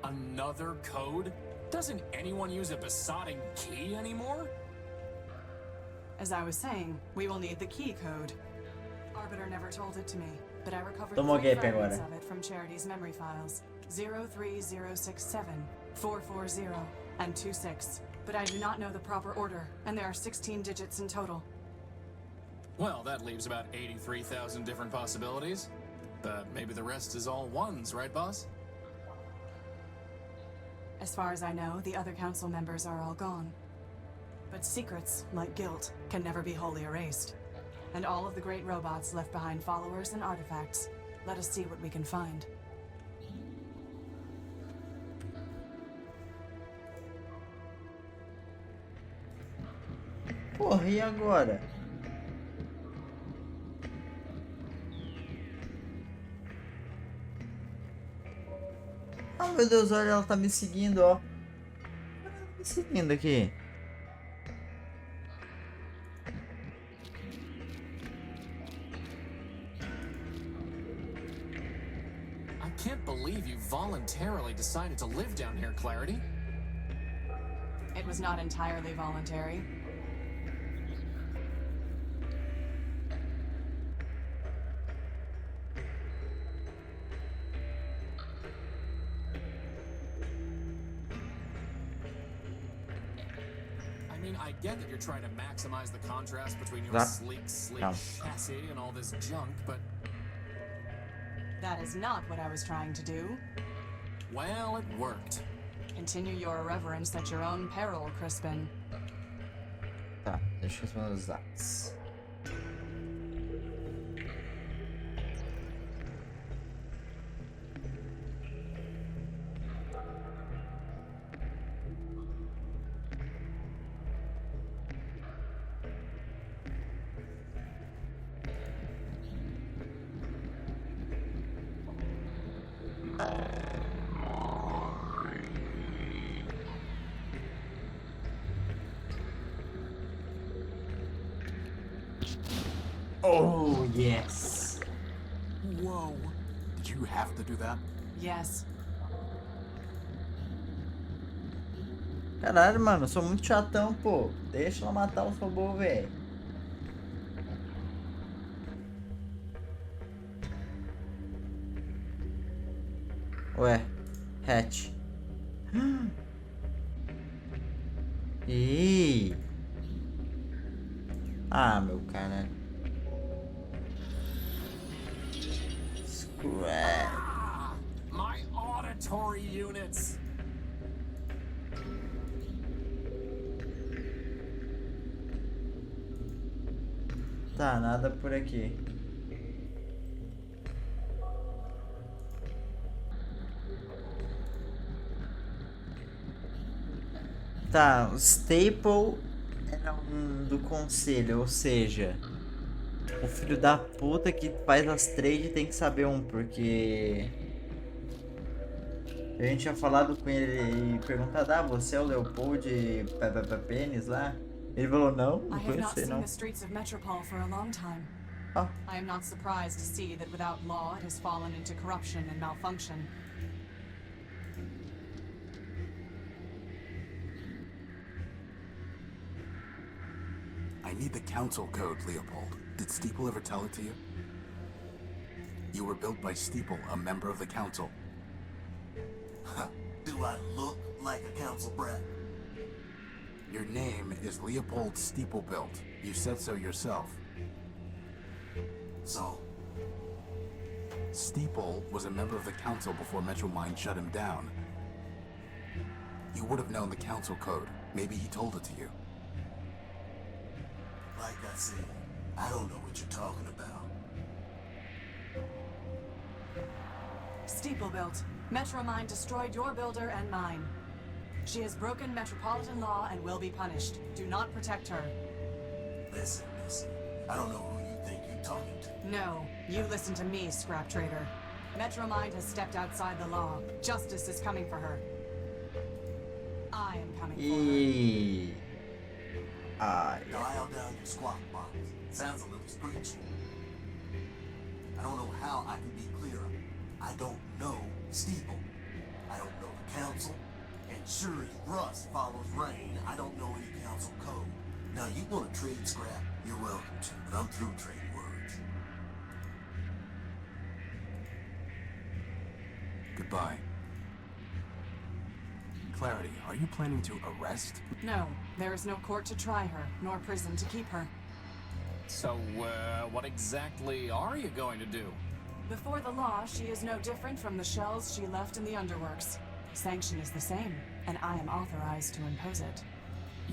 Another code? Doesn't anyone use a besotting key anymore? As I was saying, we will need the key code. Arbiter never told it to me, but I recovered Toma o 3 gap fragments agora. of it from Charity's memory files. 03067, 440, and 26. But I do not know the proper order, and there are 16 digits in total. Well, that leaves about 83,000 different possibilities. But maybe the rest is all ones, right, boss? As far as I know, the other council members are all gone. But secrets, like guilt, can never be wholly erased. And all of the great robots left behind followers and artifacts. Let us see what we can find. Porra, e agora? Ah, meu Deus, olha, ela tá me seguindo, ó. Ela tá me seguindo aqui. I can't believe you voluntarily decided to live down here, Clarity. It was not entirely voluntary. I mean, I get that you're trying to maximize the contrast between your That- sleek no. chassis and all this junk, but, That is not what I was trying to do. well, it worked. Continue your irreverence at your own peril, Crispin. Tá, deixa eu responder os dados. Oh, yes. Whoa. Did you have to do that? Yes. Caralho, mano, eu sou muito chatão, pô. Deixa ela matar os robôs, velho. Ué, hatch. Ih. Ah, meu cara. Scrap. Ah, my auditory units! Tá, nada por aqui. Tá, o Staple era um do conselho, ou seja, o filho da puta que faz as trades tem que saber um, porque a gente tinha falado com ele e perguntado, ah, você é o Leopold Pênis lá? Ele falou, não, I não have conheço not ele seen não. the streets of Metropol for a long time. Ah, I am not surprised to see that without law it has fallen into corruption and malfunction. I need the council code, Leopold. Did Steeple ever tell it to you? You were built by Steeple, a member of the council. Do I look like a council brat? Your name is Leopold Steeplebuilt. You said so yourself. So, Steeple was a member of the council before Metromind shut him down. You would have known the council code. Maybe he told it to you. like I said, I don't know what you're talking about. Steeple built. Metromind destroyed your builder and mine. She has broken metropolitan law and will be punished. Do not protect her. Listen, I don't know who you think you're talking to. No, you listen to me, scrap trader. Metromind has stepped outside the law. Justice is coming for her. I am coming for her. e... Ai, Dial down your squawk box. Sounds a little screechy. I don't know how I can be clearer. I don't know Steeple. I don't know the council. And sure as Russ follows Rain, I don't know any council code. Now, you want to trade scrap? You're welcome to, but I'm through trading words. Goodbye. Clarity, are you planning to arrest? No, there is no court to try her, nor prison to keep her. So, what exactly are you going to do? Before the law, she is no different from the shells she left in the underworks. Sanction is the same, and I am authorized to impose it.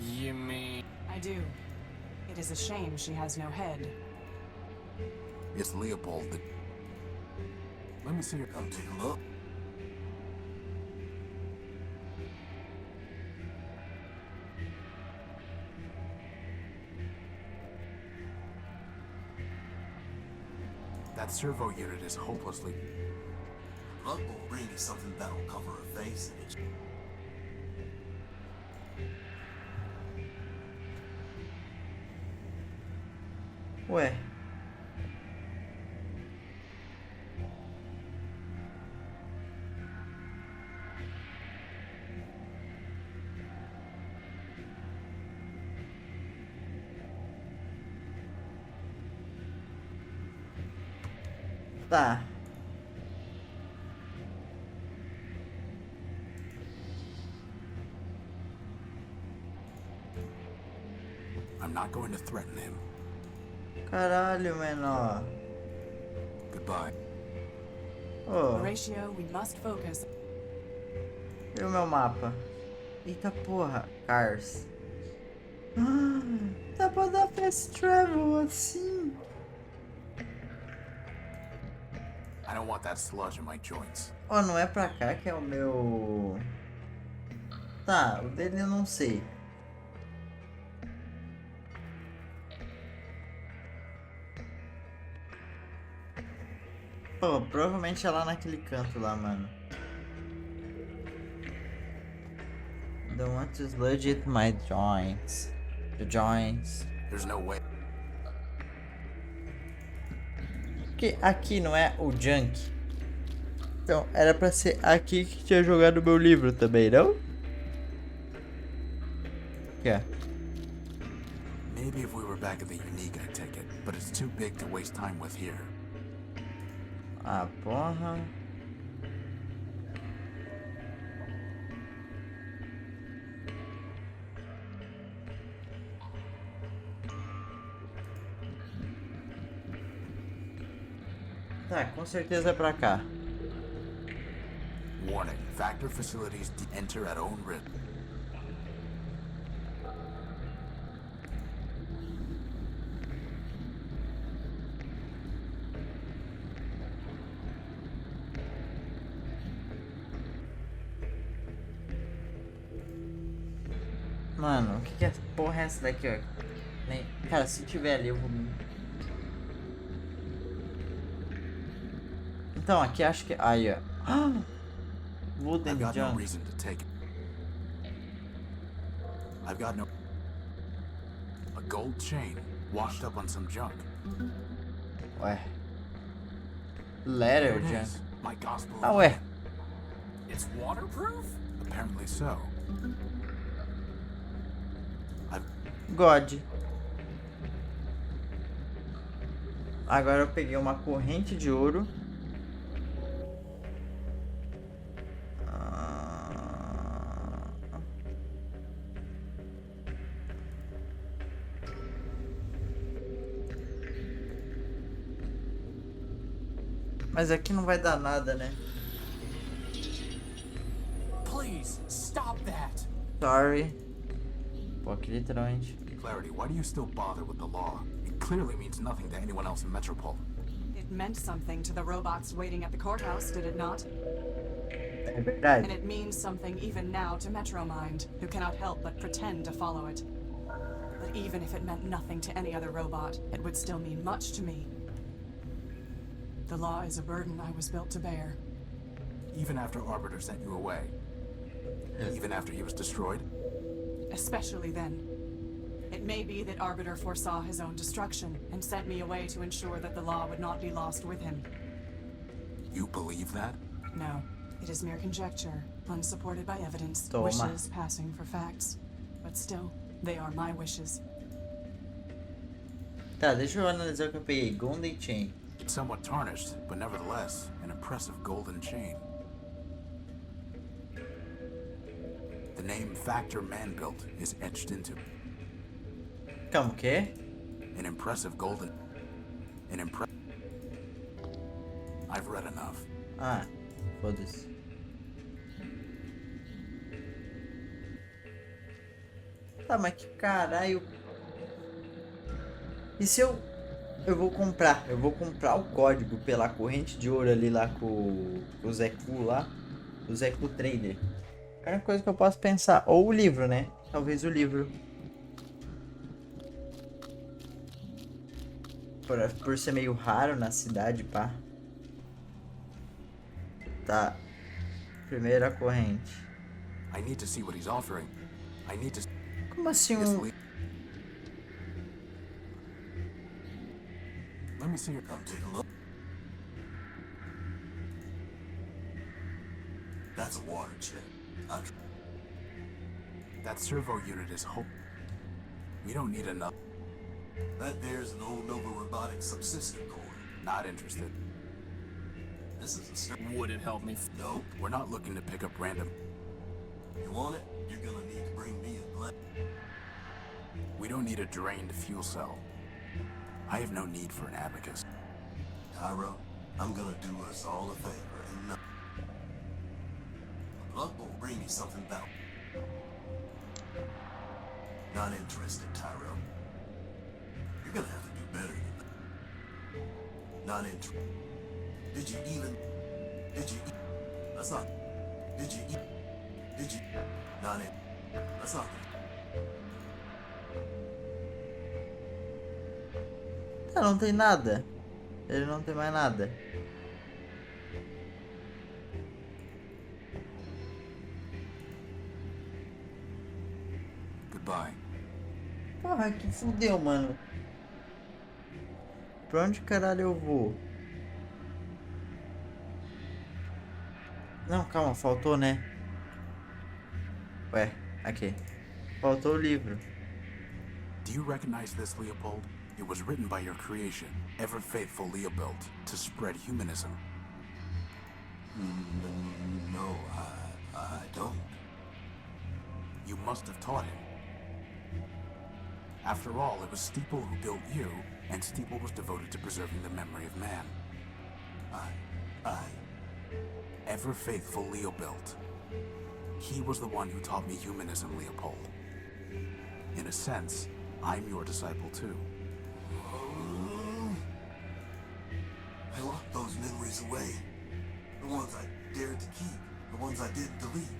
You mean... I do. It is a shame she has no head. It's Leopold that... Let me see your... Come take a look. That servo unit is hopelessly... Luck will bring you something that'll cover her face and it's... Ué. Tá. I'm not going to threaten him. Caralho, menor. Goodbye. Oh, Horatio, we must focus. e o meu mapa? Eita porra, Cars. Ah, dá pra dar fast travel assim? I don't want that sludge in my joints. Oh, não é pra cá que é o meu... Tá, o dele eu não sei. Pô, provavelmente é lá naquele canto lá, mano. Don't want to sludge it my joints. The joints. There's no way. Porque aqui não é o junk. Então, era pra ser aqui que tinha jogado o meu livro também, não? Aqui, ó. Maybe if we were back at the Unique, I'd take it, but it's too big to waste time with here. Ah, porra. Tá, com certeza é pra cá. Warning, factor facilities enter at own risk. Mano, o que é porra é essa daqui, ó? Cara, se tiver ali eu vou... Então, aqui acho que... Aí, ó. Wooden I've got no junk. reason to take it. I've got no... A gold chain washed up on some junk. Ué. Leather There it junk. is, my gospel. Ah, ué. It's waterproof? Apparently so. God. Agora eu peguei uma corrente de ouro. Mas aqui não vai dar nada, né? Please, stop that! Sorry. Pô, aqui literalmente. Clarity, why do you still bother with the law? It clearly means nothing to anyone else in Metropol. It meant something to the robots waiting at the courthouse, did it not? É verdade. And it means something even now to Metromind, who cannot help but pretend to follow it. But even if it meant nothing to any other robot, it would still mean much to me. The law is a burden I was built to bear. Even after Arbiter sent you away? Even after he was destroyed? Especially then. It may be that Arbiter foresaw his own destruction and sent me away to ensure that the law would not be lost with him. You believe that? No, it is mere conjecture, unsupported by evidence, Toma. wishes passing for facts. But still, they are my wishes. Tá, deixa eu analisar o que eu peguei. Golden Chain. It's somewhat tarnished, but nevertheless, an impressive golden chain. The name Factor Man-Built is etched into Calma, o quê? an impressive golden... I've read enough. Ah, foda-se. Tá, mas que caralho. E se eu vou comprar? Eu vou comprar o código pela corrente de ouro ali lá com o Zé Cu lá. O Zé Cu Trader. A única coisa que eu posso pensar. Ou o livro, né? Talvez o livro. Por ser meio raro na cidade, pá. Tá. Primeira corrente. I need to see what he's offering. I need to... Como assim Yes, um... Lee. Let me see your... Come take a look. That's a water jet. That servo unit is hope. We don't need enough. That there's an old Nova Robotics subsystem core. Not interested. This is a... Would it help me? Nope. We're not looking to pick up random... You want it? You're gonna need to bring me a glass. We don't need a drained fuel cell. I have no need for an abacus. Tyro, I'm gonna do us all a favor and not... Luck will bring me something about... Not interested, Tyro. You're gonna have to do better than that. Not interested. Did you even... That's not... Did you... Not in... That's not... Ah, não tem nada. Ele não tem mais nada. Goodbye. Porra, que fudeu, mano. Pra onde caralho eu vou? Não, calma, faltou, né? Ué, aqui. Faltou o livro. Do you recognize this, Leopold? It was written by your creation, ever-faithful Leopold, to spread humanism. No, I don't. You must have taught him. After all, it was Steeple who built you, and Steeple was devoted to preserving the memory of man. Ever-faithful Leopold. He was the one who taught me humanism, Leopold. In a sense, I'm your disciple too. I locked those memories away. The ones I dared to keep, the ones I didn't delete.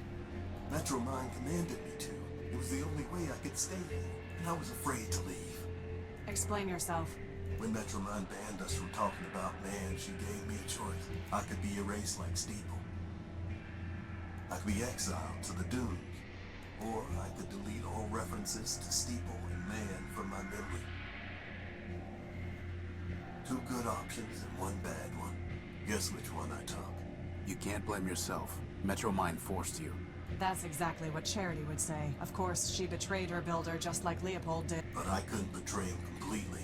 Metromind commanded me to. It was the only way I could stay here, and I was afraid to leave. Explain yourself. When Metromind banned us from talking about man, she gave me a choice. I could be erased like Steeple. I could be exiled to the dunes. Or I could delete all references to Steeple and man from my memory. Two good options and one bad one. Guess which one I took. You can't blame yourself. Metromind forced you. That's exactly what Charity would say. Of course, she betrayed her builder just like Leopold did. But I couldn't betray him completely.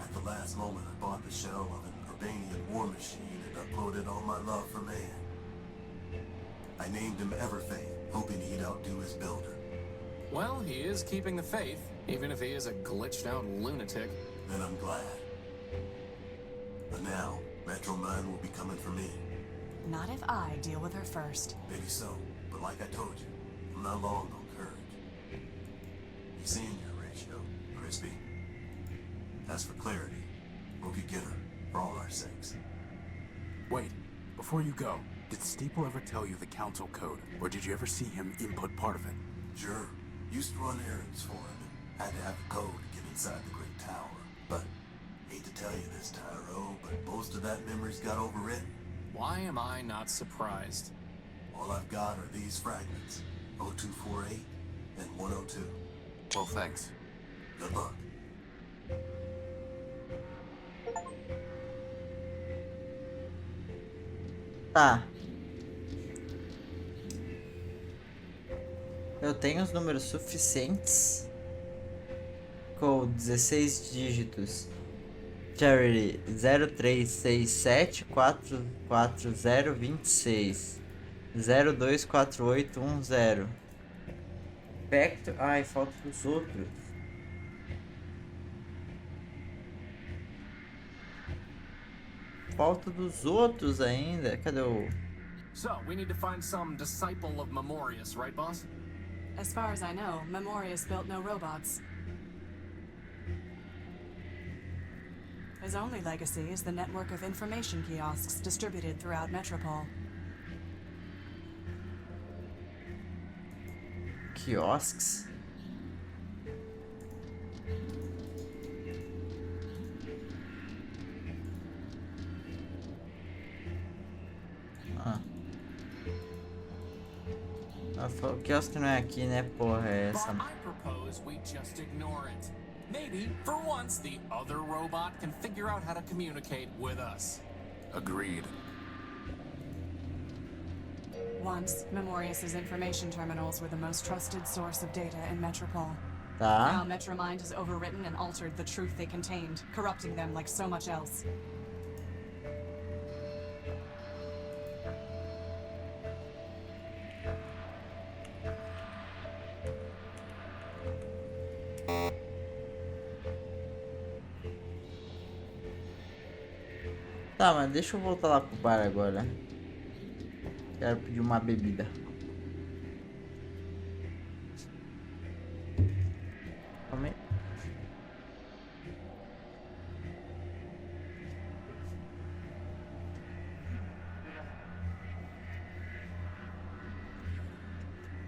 At the last moment, I bought the shell of an Urbanian war machine and uploaded all my love for man. I named him Everfaith, hoping he'd outdo his builder. Well, he is keeping the faith, even if he is a glitched-out lunatic. Then I'm glad. But now, Metromind will be coming for me. Not if I deal with her first. Maybe so, but like I told you, I'm not long on courage. You seen your ratio, Crispy? As for Clarity, hope you get her, for all our sakes. Wait, before you go, did Steeple ever tell you the council code, or did you ever see him input part of it? Sure. Used to run errands for him and had to have a code to get inside the Great Tower. But, hate to tell you this, Tyro, but most of that memory's got overwritten. Why am I not surprised? All I've got are these fragments, 0248 and 102. Well, thanks. Good luck. Tá. Eu tenho os números suficientes code 16 dígitos. Charity 0367444026 024810. Vector. Ai, falta dos outros. Falta dos outros ainda. Cadê o. So, we need to find some disciple of Memorius, right, boss? As far as I know, Memorius built no robots. His only legacy is the network of information kiosks distributed throughout Metropol. Kiosks? O quiosque não é aqui, né? Porra, é essa. But I propose we just ignore it. Maybe, for once, the other robot can figure out how to communicate with us. Agreed. Once, Memorius's information terminals were the most trusted source of data in Metropol. Tá. Now Metromind has overwritten and altered the truth they contained, corrupting them like so much else. Tá, mas deixa eu voltar lá pro bar agora. Quero pedir uma bebida. Calma aí.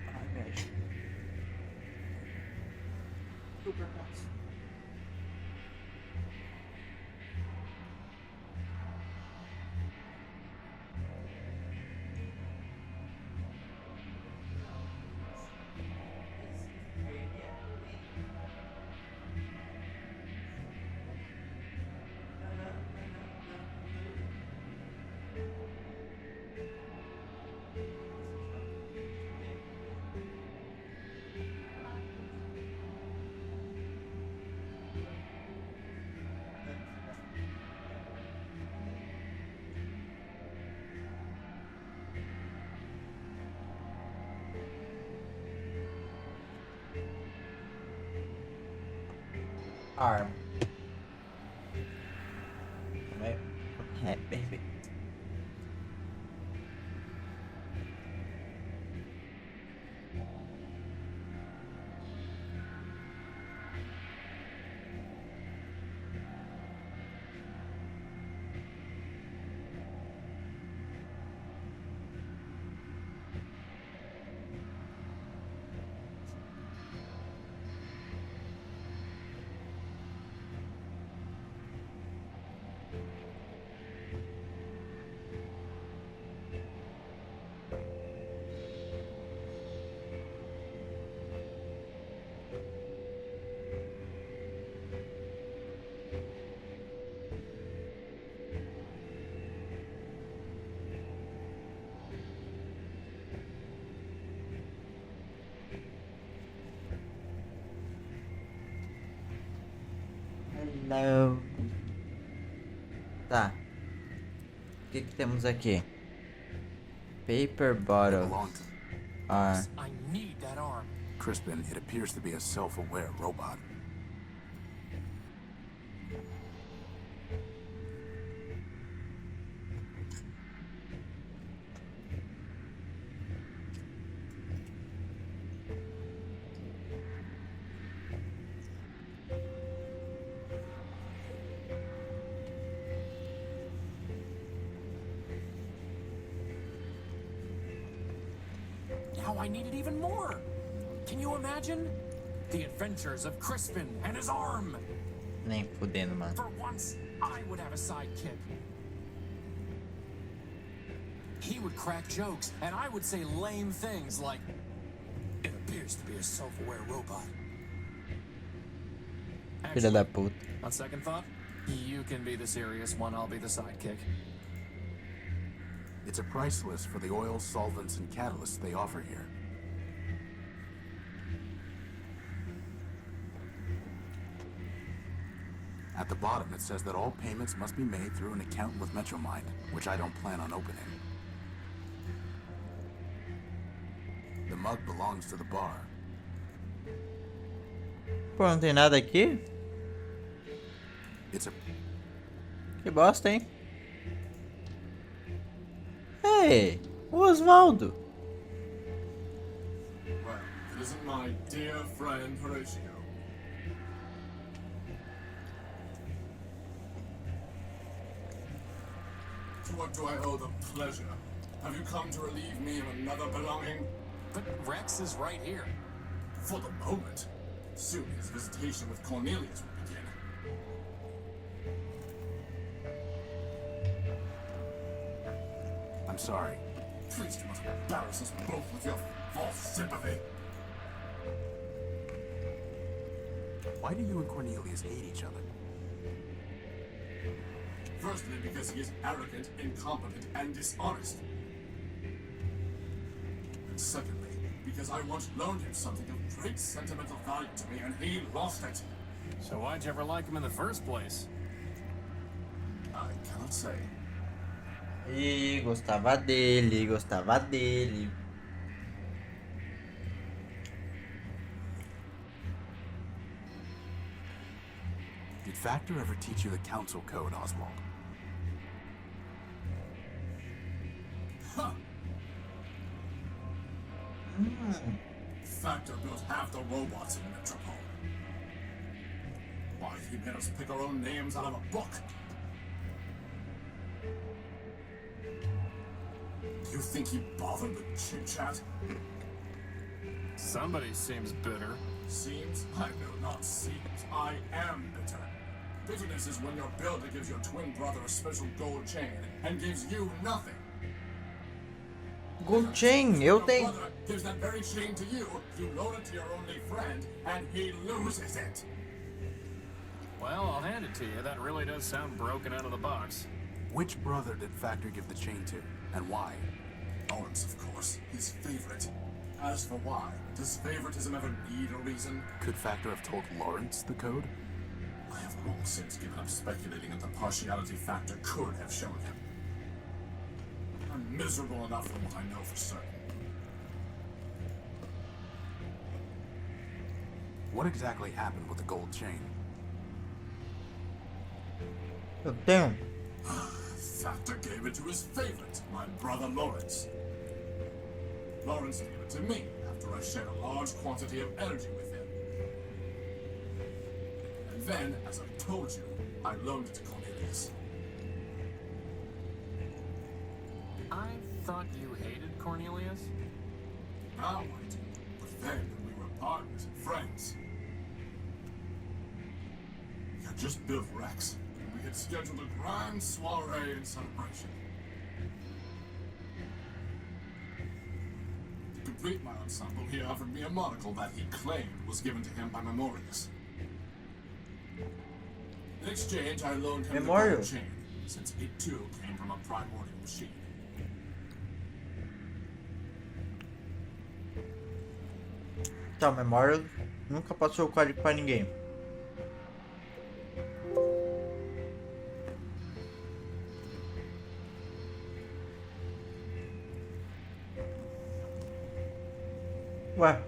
Ai, velho. Super fácil. Arm. É, perfeito. Hello. Tá. O que temos aqui? Paper bottle. Boss, I need that arm. Crispin, it appears to be a self-aware robot. Now I need it even more. Can you imagine? The adventures of Crispin and his arm. Nem fudendo, mano. For once, I would have a sidekick. He would crack jokes, and I would say lame things like, "It appears to be a self-aware robot." Filha da puta. On second thought, you can be the serious one, I'll be the sidekick. It's a price list for the oils, solvents, and catalysts they offer here. At the bottom, it says that all payments must be made through an account with Metromind, which I don't plan on opening. The mug belongs to the bar. Pô, não tem nada aqui? It's a... Que bosta, hein? Hey, o Osvaldo. Well, it isn't my dear friend Horatio. To what do I owe the pleasure? Have you come to relieve me of another belonging? But Rex is right here. For the moment. Soon his visitation with Cornelius will begin. I'm sorry. Please do not embarrass us both with your false sympathy. Why do you and Cornelius hate each other? Firstly, because he is arrogant, incompetent, and dishonest. And secondly, because I once loaned him something of great sentimental value to me and he lost it. So why'd you ever like him in the first place? I cannot say. E gostava dele, gostava dele. Did Factor ever teach you the council code, Oswald? Huh. Factor built half the robots in Metropol. Why, he made us pick our own names out of a book. You think he bothered with chit-chat? Somebody seems bitter. Seems? I know not seems. I am bitter. Bitterness is when your builder gives your twin brother a special gold chain and gives you nothing. Gold chain, eu Your tenho. brother gives that very chain to you, you loan it to your only friend, and he loses it. Well, I'll hand it to you. That really does sound broken out of the box. Which brother did Factor give the chain to, and why? Lawrence, of course, his favorite. As for why, does favoritism ever need a reason? Could Factor have told Lawrence the code? I have long since given up speculating that the partiality Factor could have shown him. I'm miserable enough from what I know for certain. What exactly happened with the gold chain? Eu tenho. Factor gave it to his favorite, my brother Lawrence. Lawrence gave it to me after I shared a large quantity of energy with him. And then, as I told you, I loaned it to Cornelius. I thought you hated Cornelius? Now I do, but then we were partners and friends. We had just built Rex, and we had scheduled a grand soiree and celebration. To complete my ensemble, he offered me a monocle that he claimed was given to him by Memorius. In exchange, I loaned him Memorial. the gold chain, since it too came from a primordial machine. Tá, o Memorial nunca passou o código pra ninguém. Ué,